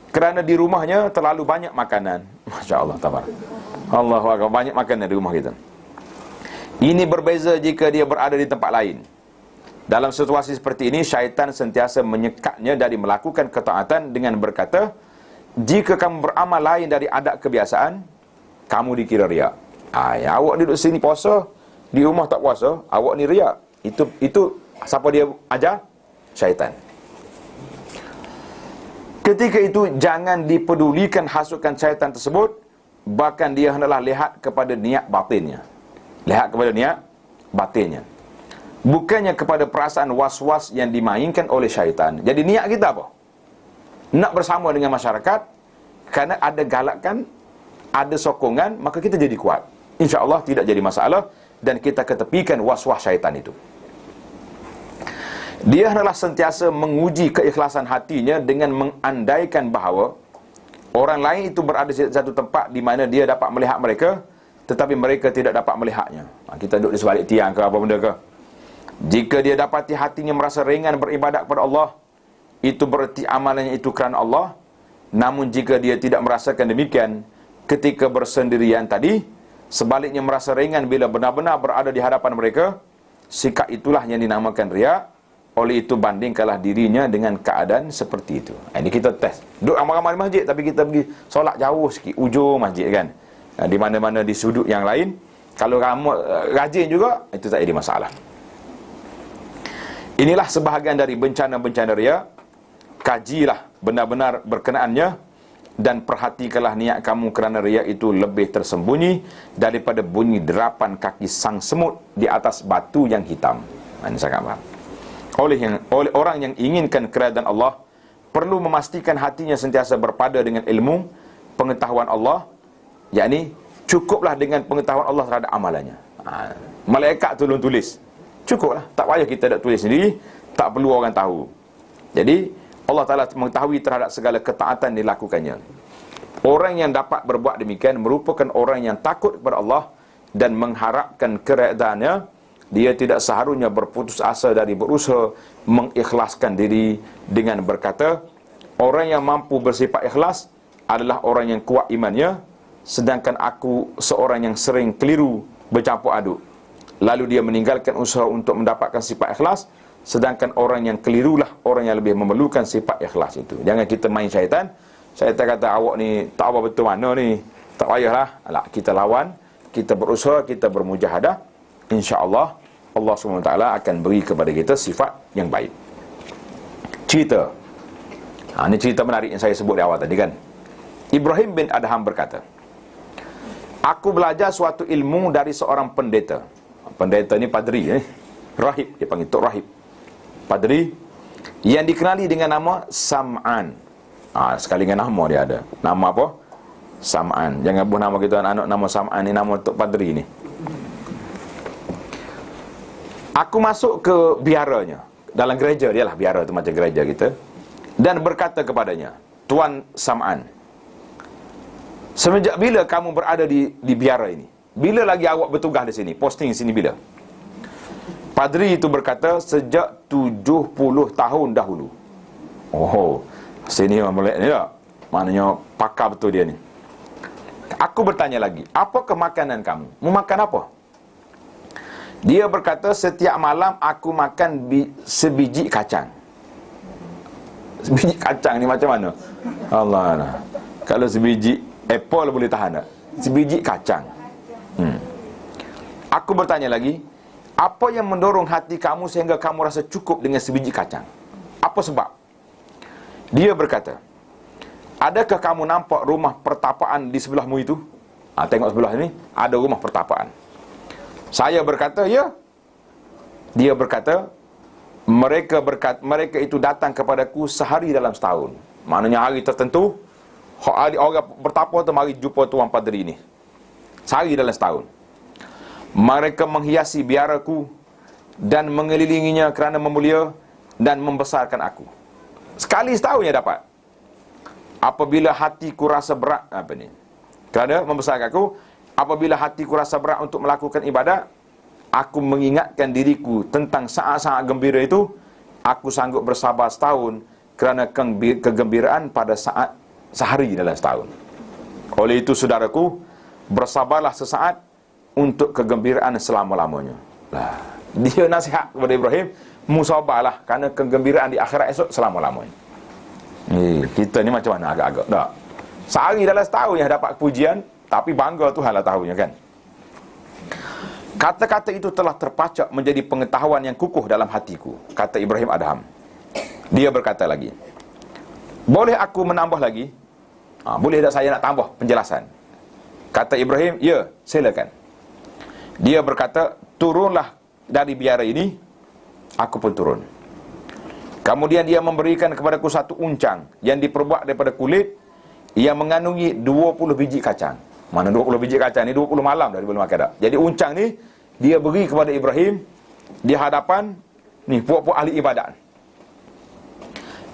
kerana di rumahnya terlalu banyak makanan. Masya Allah, tabarak. Allahu Akbar, banyak makanan di rumah kita. Ini berbeza jika dia berada di tempat lain. Dalam situasi seperti ini, syaitan sentiasa menyekatnya dari melakukan ketaatan dengan berkata, jika kamu beramal lain dari adat kebiasaan, kamu dikira riak. Awak duduk sini puasa, di rumah tak puasa, awak ni riak. Itu siapa dia ajar? Syaitan. Ketika itu, jangan dipedulikan hasukan syaitan tersebut, bahkan dia hendaklah lihat kepada niat batinnya. Lihat kepada niat batinnya, bukannya kepada perasaan was-was yang dimainkan oleh syaitan. Jadi niat kita apa? Nak bersama dengan masyarakat, kerana ada galakan, ada sokongan, maka kita jadi kuat. InsyaAllah tidak jadi masalah, dan kita ketepikan was-was syaitan itu. Dia hendaklah sentiasa menguji keikhlasan hatinya dengan mengandaikan bahawa orang lain itu berada di satu tempat di mana dia dapat melihat mereka, tetapi mereka tidak dapat melihatnya. Kita duduk di sebalik tiang ke apa benda ke. Jika dia dapati hatinya merasa ringan beribadat kepada Allah, itu berarti amalannya itu kerana Allah. Namun jika dia tidak merasakan demikian ketika bersendirian tadi, sebaliknya merasa ringan bila benar-benar berada di hadapan mereka, sikap itulah yang dinamakan riak. Oleh itu bandingkanlah dirinya dengan keadaan seperti itu. Ini kita test. Duduk ramai-ramai di masjid, tapi kita pergi solat jauh sikit, ujung masjid kan. Di mana-mana di sudut yang lain, kalau ramai rajin juga, itu tak jadi masalah. Inilah sebahagian dari bencana-bencana riak. Kajilah benar-benar berkenaannya, dan perhatikanlah niat kamu kerana riak itu lebih tersembunyi daripada bunyi derapan kaki sang semut di atas batu yang hitam. Ini sangat faham. Oleh orang yang inginkan keredaan Allah, perlu memastikan hatinya sentiasa berpada dengan ilmu, pengetahuan Allah, yakni cukuplah dengan pengetahuan Allah terhadap amalannya. Malaikat tolong tulis, cukuplah, tak payah kita nak tulis sendiri, tak perlu orang tahu. Jadi Allah Ta'ala mengetahui terhadap segala ketaatan dilakukannya. Orang yang dapat berbuat demikian merupakan orang yang takut kepada Allah dan mengharapkan keredaannya. Dia tidak seharusnya berputus asa dari berusaha mengikhlaskan diri dengan berkata, orang yang mampu bersifat ikhlas adalah orang yang kuat imannya, sedangkan aku seorang yang sering keliru bercampur aduk. Lalu dia meninggalkan usaha untuk mendapatkan sifat ikhlas, sedangkan orang yang kelirulah orang yang lebih memerlukan sifat ikhlas itu. Jangan kita main syaitan. Syaitan kata awak ni tak apa betul mana ni, tak payahlah. Alah, kita lawan, kita berusaha, kita bermujahadah. InsyaAllah Allah SWT akan beri kepada kita sifat yang baik. Cerita. Ini cerita menarik yang saya sebut di awal tadi kan. Ibrahim bin Adham berkata, aku belajar suatu ilmu dari seorang pendeta. Pendeta ni padri, rahib, dia panggil Tok Rahib. Padri yang dikenali dengan nama Sam'an. Sekali dengan nama dia ada. Nama apa? Sam'an. Jangan buat nama kita anak nama Sam'an ni, nama Tok Padri ni. Aku masuk ke biaranya. Dalam gereja dia lah, biara tu macam gereja kita. Dan berkata kepadanya, Tuan Sam'an, semenjak bila kamu berada di biara ini? Bila lagi awak bertugas di sini? Posting sini bila? Padri itu berkata, sejak 70 tahun dahulu. Oh, sini boleh ni tak? Maknanya pakar betul dia ni. Aku bertanya lagi, apakah makanan kamu? Mau makan apa? Dia berkata, setiap malam aku makan sebiji kacang. Sebiji kacang ni macam mana? Allah. Kalau sebiji apple boleh tahan tak? Sebiji kacang. Aku bertanya lagi, apa yang mendorong hati kamu sehingga kamu rasa cukup dengan sebiji kacang? Apa sebab? Dia berkata, adakah kamu nampak rumah pertapaan di sebelahmu itu? Tengok sebelah ni, ada rumah pertapaan. Saya berkata, ya. Dia berkata, mereka itu datang kepadaku sehari dalam setahun. Maknanya hari tertentu, orang bertapa tu mari jumpa Tuan Padri ni. Sehari dalam setahun. Mereka menghiasi biaraku dan mengelilinginya kerana memulia dan membesarkan aku. Sekali setahun dia dapat. apabila hatiku rasa berat, apa ni? Kerana membesarkan aku, apabila hatiku rasa berat untuk melakukan ibadat, aku mengingatkan diriku tentang saat-saat gembira itu, aku sanggup bersabar setahun kerana kegembiraan pada saat sehari dalam setahun. Oleh itu saudaraku, bersabarlah sesaat untuk kegembiraan selama-lamanya. Lah, dia nasihat kepada Ibrahim, musabarlah kerana kegembiraan di akhirat esok selama-lamanya. Kita ni macam mana agak-agak tak? Sehari dalam setahun yang dapat pujian, tapi bangga Tuhan lah tahunya kan. Kata-kata itu telah terpacak menjadi pengetahuan yang kukuh dalam hatiku, kata Ibrahim Adham. Dia berkata lagi, boleh aku menambah lagi? Boleh tak saya nak tambah penjelasan? Kata Ibrahim, ya, silakan. Dia berkata, turunlah dari biara ini. Aku pun turun. Kemudian dia memberikan kepadaku satu uncang yang diperbuat daripada kulit yang mengandungi 20 biji kacang. Mana 20 biji kacang ni? 20 malam dah dia belum makan dah. Jadi uncang ni dia beri kepada Ibrahim di hadapan ni puak-puak ahli ibadat.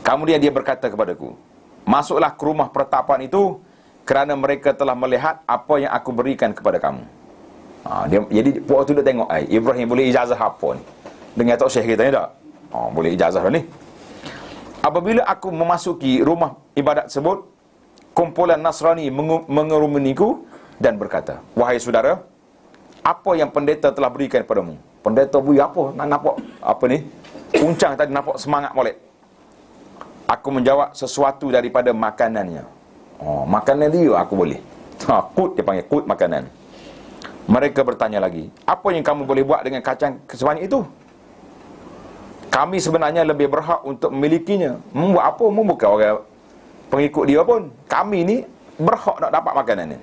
Kemudian dia berkata kepadaku, masuklah ke rumah pertapan itu kerana mereka telah melihat apa yang aku berikan kepada kamu. Jadi puak tu dia tengok, Ibrahim boleh ijazah apa ni? Dengan Tok Syekh kita ni tak? Boleh ijazah dah ni. Apabila aku memasuki rumah ibadat tersebut, kumpulan Nasrani mengerumuниku dan berkata, wahai saudara, apa yang pendeta telah berikan padamu? Pendeta beri apa? Nak nampak apa ni? Uncang tadi nampak semangat molek. Aku menjawab, sesuatu daripada makanannya. Makanan dia aku boleh. Kut, dia panggil kut makanan. Mereka bertanya lagi, apa yang kamu boleh buat dengan kacang sebanyak itu? Kami sebenarnya lebih berhak untuk memilikinya. Buat apa? Bukan orang pengikut dia pun. Kami ni berhak nak dapat makanan ni.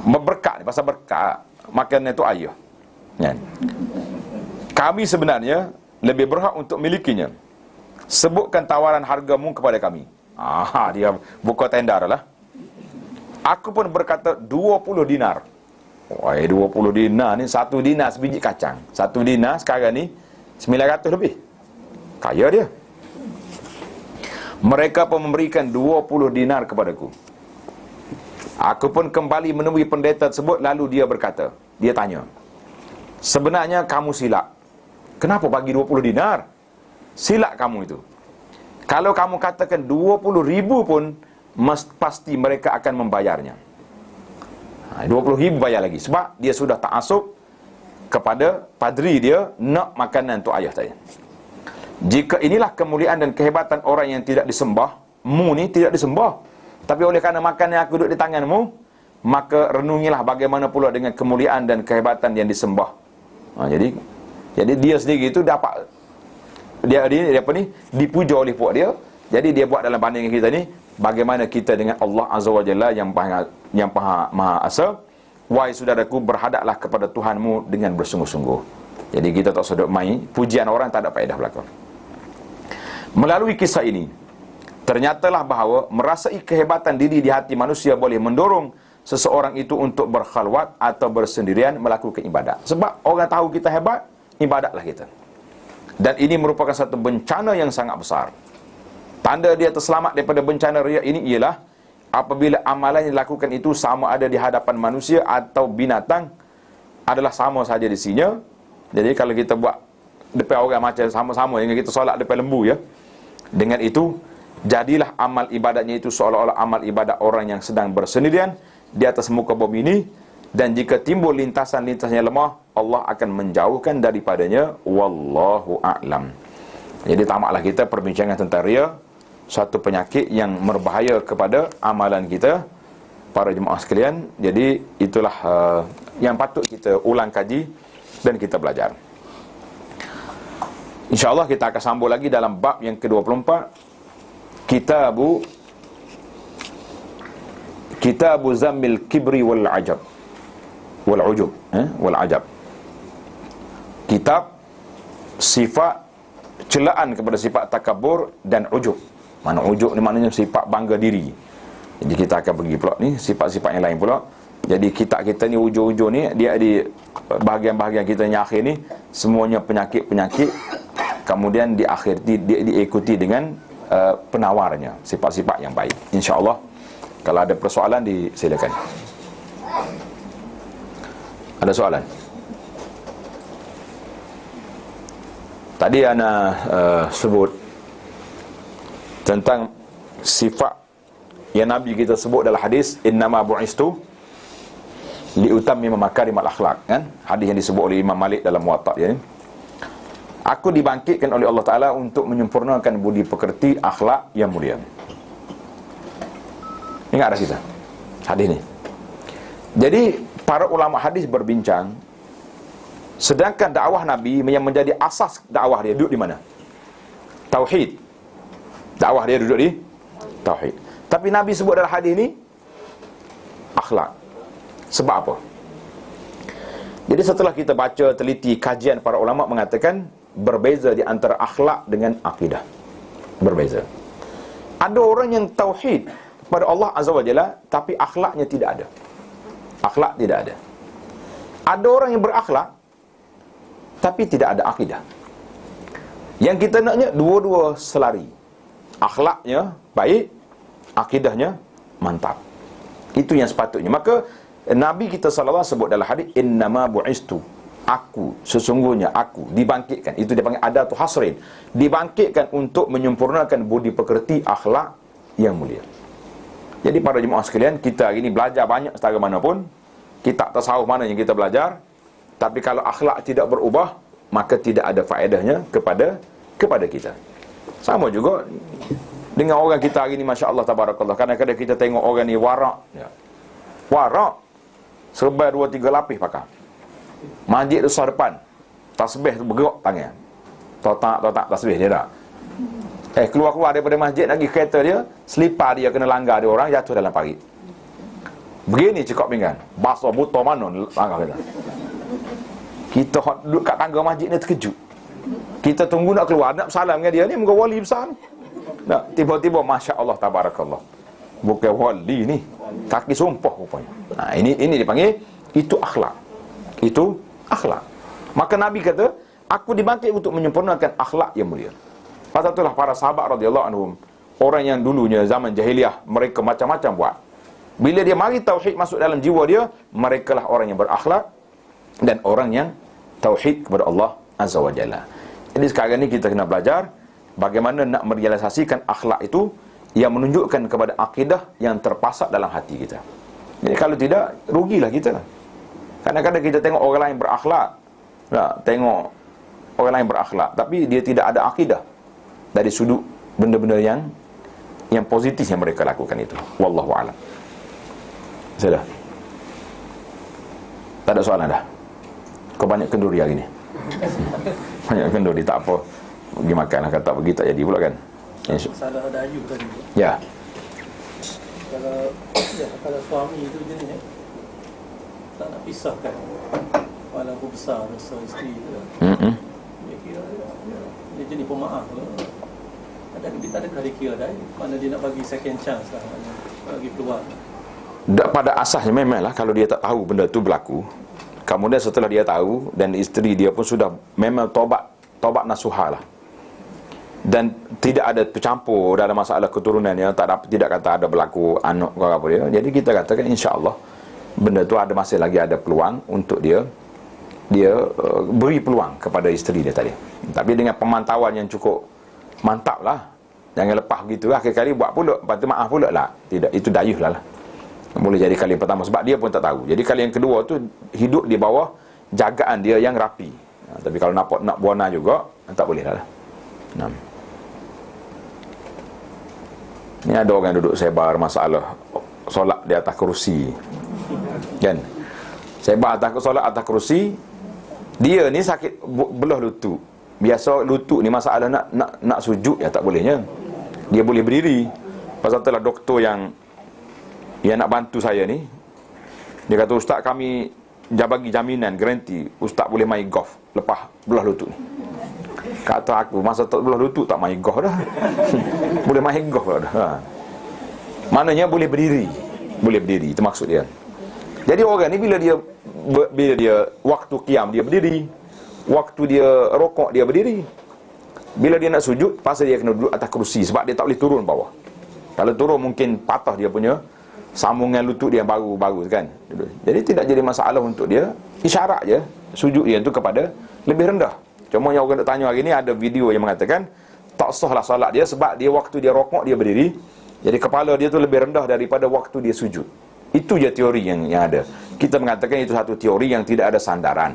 Berkat ni, pasal berkat makanan tu ayah. Kami sebenarnya lebih berhak untuk memilikinya. Sebutkan tawaran hargamu kepada kami. Dia buka tender lah. Aku pun berkata 20 dinar. 20 dinar ni, 1 dinar sebiji kacang. 1 dinar sekarang ni 900 lebih. Kaya dia. Mereka pun memberikan 20 dinar kepadaku. Aku pun kembali menemui pendeta tersebut. Lalu dia berkata, dia tanya, sebenarnya kamu silap. Kenapa bagi 20 dinar? Silap kamu itu. Kalau kamu katakan 20 ribu pun, pasti mereka akan membayarnya. 20 ribu bayar lagi. Sebab dia sudah ta'asub kepada padri dia nak makanan untuk ayah saya. Jika inilah kemuliaan dan kehebatan orang yang tidak disembah, mu ni tidak disembah, tapi oleh kerana makanan yang aku duduk di tanganmu, maka renungilah bagaimana pula dengan kemuliaan dan kehebatan yang disembah. Jadi dia sendiri itu dapat dia apa ni, dipuja oleh puak dia. Jadi dia buat dalam bandingan kita ni, bagaimana kita dengan Allah Azza wa Jalla yang Maha Asa. Wahai saudaraku, berhadaplah kepada Tuhanmu dengan bersungguh-sungguh. Jadi kita tak sedap main, pujian orang tak ada faedah belaka. Melalui kisah ini, ternyatalah bahawa merasai kehebatan diri di hati manusia boleh mendorong seseorang itu untuk berkhalwat atau bersendirian melakukan ibadat. Sebab orang tahu kita hebat, ibadatlah kita. Dan ini merupakan satu bencana yang sangat besar. Tanda dia terselamat daripada bencana riya ini ialah apabila amalan yang dilakukan itu sama ada di hadapan manusia atau binatang, adalah sama saja di sini. Jadi kalau kita buat depan orang macam sama-sama dengan kita solat depan lembu ya, dengan itu jadilah amal ibadatnya itu seolah-olah amal ibadat orang yang sedang bersendirian di atas muka bumi ini. Dan jika timbul lintasan-lintasnya lemah, Allah akan menjauhkan daripadanya. Wallahu a'lam. Jadi tamatlah kita perbincangan tentang riya, satu penyakit yang berbahaya kepada amalan kita, para jemaah sekalian. Jadi itulah yang patut kita ulang kaji dan kita belajar. InsyaAllah kita akan sambung lagi dalam bab yang ke-24, Kitabu Zammil Kibri wal Ajab wal Ujub wal Ajab. Kitab sifat celaan kepada sifat takabur dan ujub. Mana ujub ni maknanya sifat bangga diri. Jadi kita akan pergi pula ni sifat-sifat yang lain pula. Jadi kita ni ujub-ujub ni, dia di bahagian-bahagian kita yang akhir ni semuanya penyakit-penyakit. Kemudian di akhir dia diikuti dengan penawarnya, sifat-sifat yang baik. InsyaAllah kalau ada persoalan disilakan. Ada soalan? Tadi ana sebut tentang sifat yang Nabi kita sebut dalam hadis, innama bu'istu liutammima makarimal akhlak, kan? Hadis yang disebut oleh Imam Malik dalam Muwatta ya. Aku dibangkitkan oleh Allah Ta'ala untuk menyempurnakan budi pekerti akhlak yang mulia. Ingat dah kita hadis ni. Jadi para ulama hadis berbincang, sedangkan dakwah Nabi yang menjadi asas dakwah dia duduk di mana? Tauhid. Dakwah dia duduk di tauhid. Tapi Nabi sebut dalam hadis ni akhlak. Sebab apa? Jadi setelah kita baca, teliti, kajian para ulama mengatakan berbeza di antara akhlak dengan akidah. Berbeza. Ada orang yang tauhid pada Allah Azza wa Jalla, tapi akhlaknya tidak ada. Akhlak tidak ada. Ada orang yang berakhlak tapi tidak ada akidah. Yang kita naknya dua-dua selari. Akhlaknya baik, akidahnya mantap. Itu yang sepatutnya. Maka Nabi kita sallallahu alaihi wasallam sebut dalam hadis, innama bu'istu, aku, sesungguhnya aku dibangkitkan. Itu dipanggil adatu hasrin. Dibangkitkan untuk menyempurnakan budi pekerti akhlak yang mulia. Jadi para jemaah sekalian, kita hari ini belajar banyak setara mana pun, kitab tasawuf mana yang kita belajar, tapi kalau akhlak tidak berubah, maka tidak ada faedahnya kepada kita. Sama juga dengan orang kita hari ini, Masya Allah, tabarakallah. Kadang-kadang kita tengok orang ni warak ya. Warak serba 2-3 lapis pakai. Masjid besar depan, tasbih tu bergerak tangan, totak tasbih dia dah. Keluar-keluar daripada masjid lagi, kereta dia, selipar dia kena langgar dia orang, jatuh dalam parit. Begini cekak pinggan, basah buta mana langgar kita. Kita duduk kat tangga masjid ni terkejut. Kita tunggu nak keluar, nak bersalam dengan dia ni, muka wali besar ni. Nah, tiba-tiba Masya Allah, tabarakallah, bukan wali ni, kaki sumpah rupanya. Nah, ini dipanggil, itu akhlak. Itu akhlak. Maka Nabi kata, aku dibangkit untuk menyempurnakan akhlak yang mulia. Pasal itulah para sahabat radhiyallahu anhum, orang yang dulunya zaman jahiliah, mereka macam-macam buat. Bila dia mari tauhid masuk dalam jiwa dia, merekalah orang yang berakhlak dan orang yang tauhid kepada Allah Azza wa Jalla. Jadi sekarang ni kita kena belajar bagaimana nak merealisasikan akhlak itu yang menunjukkan kepada akidah yang terpasak dalam hati kita. Jadi kalau tidak, rugilah kita. Kadang-kadang kita tengok orang lain berakhlak, tengok orang lain berakhlak, tapi dia tidak ada akidah dari sudut benda-benda yang positif yang mereka lakukan itu. Wallahu a'lam. Sudah. Tak ada soalan dah. Kau banyak kenduri hari ni. Banyak kenduri, tak apa. Pergi makan lah, kata pergi tak jadi pula kan. Masalah dayu tadi. Ya. Kalau suami itu jenis tak nak pisahkan, walaupun besar dosa isteri itu. Dia kira dia jenis pemaaf. Ada kali kira dah, mana dia nak bagi second chance lah, bagi peluang. Pada asasnya memanglah kalau dia tak tahu benda tu berlaku, kemudian setelah dia tahu dan isteri dia pun sudah memang taubat nasuha lah, dan tidak ada tercampur dalam masalah keturunan yang tidak kata ada berlaku anak ke apa dia. Jadi kita katakan insya-Allah benda tu ada, masih lagi ada peluang untuk dia beri peluang kepada isteri dia tadi. Tapi dengan pemantauan yang cukup mantap lah. Jangan lepas begitu lah, akhir kali buat pula, lepas tu maaf pula lah. Tidak, itu dayuh lah. Boleh jadi kali yang pertama, sebab dia pun tak tahu. Jadi kali yang kedua tu hidup di bawah jagaan dia yang rapi. Tapi kalau nak buana juga, tak boleh lah. Ni ada orang duduk sebar masalah solat di atas kerusi, kan? Sebar solat atas kerusi. Dia ni sakit belah lutut. Biasa lutut ni masalah nak sujud ya tak bolehnya. Dia boleh berdiri. Pasal itulah doktor yang nak bantu saya ni, dia kata, ustaz kami bagi jaminan, garanti ustaz boleh main golf lepas belah lutut ni. Kata aku, masa tak belah lutut tak main golf dah. Boleh main golf dah. Maknanya boleh berdiri. Boleh berdiri, itu maksud dia. Jadi orang ni bila dia waktu qiyam dia berdiri, waktu dia rokok dia berdiri. Bila dia nak sujud, pasal dia kena duduk atas kerusi sebab dia tak boleh turun bawah. Kalau turun mungkin patah dia punya sambungan lutut dia yang baru kan. Jadi tidak jadi masalah untuk dia. Isyarat je sujud dia tu kepada lebih rendah. Cuma yang orang nak tanya hari ni, ada video yang mengatakan tak sahlah solat dia sebab dia waktu dia rokok dia berdiri, jadi kepala dia tu lebih rendah daripada waktu dia sujud. Itu je teori yang ada. Kita mengatakan itu satu teori yang tidak ada sandaran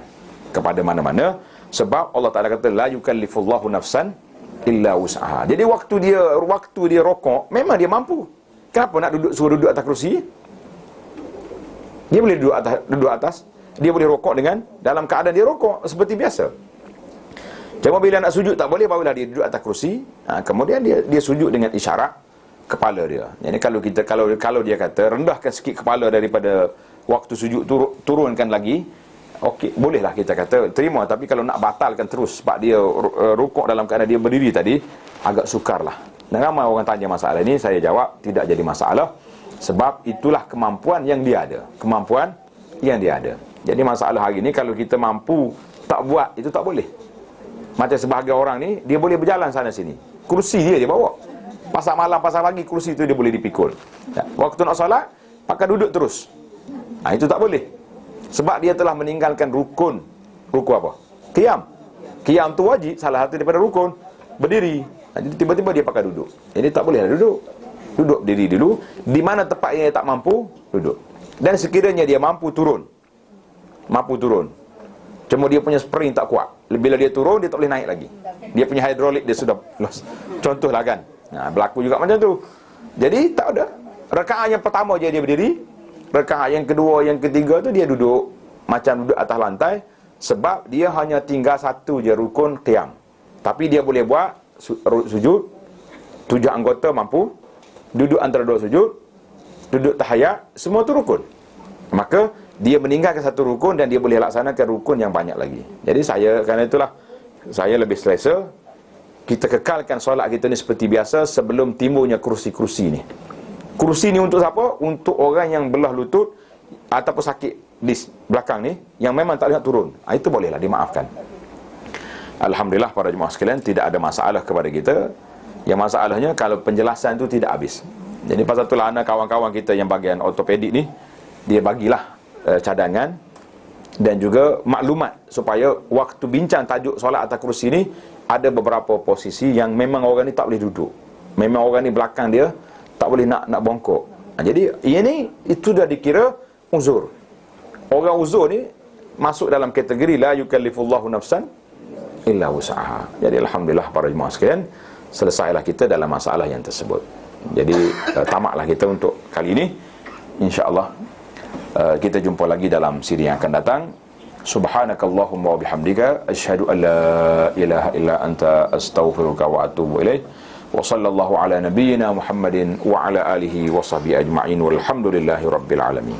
kepada mana-mana, sebab Allah Ta'ala kata la yukallifullahu nafsan illa wus'aha. Jadi waktu dia rokok memang dia mampu. Kenapa nak suruh duduk atas kerusi? Dia boleh duduk atas. Dia boleh rokok dengan dalam keadaan dia rokok seperti biasa. Cuma bila nak sujud tak boleh, barulah dia duduk atas kerusi. Kemudian dia sujud dengan isyarat kepala dia. Jadi kalau dia kata rendahkan sikit kepala daripada waktu sujud, turunkan lagi, okey, bolehlah kita kata terima. Tapi kalau nak batalkan terus sebab dia rukuk dalam keadaan dia berdiri tadi, agak sukarlah. Dan ramai orang tanya masalah ini, saya jawab tidak jadi masalah, sebab itulah kemampuan yang dia ada. Kemampuan yang dia ada. Jadi masalah hari ini, kalau kita mampu tak buat, itu tak boleh. Macam sebahagian orang ni, dia boleh berjalan sana sini, kursi dia bawa. Pasal malam, pasal pagi, kursi itu dia boleh dipikul. Waktu nak solat, pakai duduk terus. Itu tak boleh. Sebab dia telah meninggalkan rukun. Rukun apa? Qiyam. Qiyam tu wajib, salah satu daripada rukun. Berdiri. Jadi tiba-tiba dia pakai duduk. Jadi tak boleh duduk. Duduk, berdiri dulu. Di mana tempat yang dia tak mampu, duduk. Dan sekiranya dia mampu turun. Cuma dia punya spring tak kuat. Bila dia turun, dia tak boleh naik lagi. Dia punya hidrolik dia sudah lost. Contohlah kan. Berlaku juga macam tu. Jadi tak ada. Rakaat yang pertama je dia berdiri. Rakaat yang kedua, yang ketiga tu dia duduk. Macam duduk atas lantai. Sebab dia hanya tinggal satu je rukun qiyam. Tapi dia boleh buat sujud. 7 anggota mampu. Duduk antara 2 sujud. Duduk tahiyat. Semua tu rukun. Maka dia meninggalkan satu rukun dan dia boleh laksanakan rukun yang banyak lagi. Jadi kerana itulah saya lebih selesa kita kekalkan solat kita ni seperti biasa sebelum timbulnya kerusi-kerusi ni. Kerusi ni untuk siapa? Untuk orang yang belah lutut ataupun sakit di belakang ni yang memang tak boleh nak turun. Itu bolehlah dimaafkan. Alhamdulillah para jemaah sekalian, tidak ada masalah kepada kita. Yang masalahnya kalau penjelasan tu tidak habis. Jadi pasal itulah anak kawan-kawan kita yang bahagian ortopedik ni, dia bagilah cadangan dan juga maklumat supaya waktu bincang tajuk solat atas kerusi ni ada beberapa posisi yang memang orang ni tak boleh duduk. Memang orang ni belakang dia tak boleh nak bongkok. Jadi ini itu dah dikira uzur. Orang uzur ni masuk dalam kategori la yukallifullahu nafsan illa wus'aha. Jadi alhamdulillah para jemaah sekalian, selesailah kita dalam masalah yang tersebut. Jadi tamatlah kita untuk kali ini. InsyaAllah kita jumpa lagi dalam siri yang akan datang. Subhanakallahumma wa bihamdika asyhadu an la ilaha illa anta astaghfiruka wa atubu ilaik. Wa sallallahu ala nabiyyina Muhammadin wa ala alihi wa sahbihi ajma'in walhamdulillahi rabbil alamin.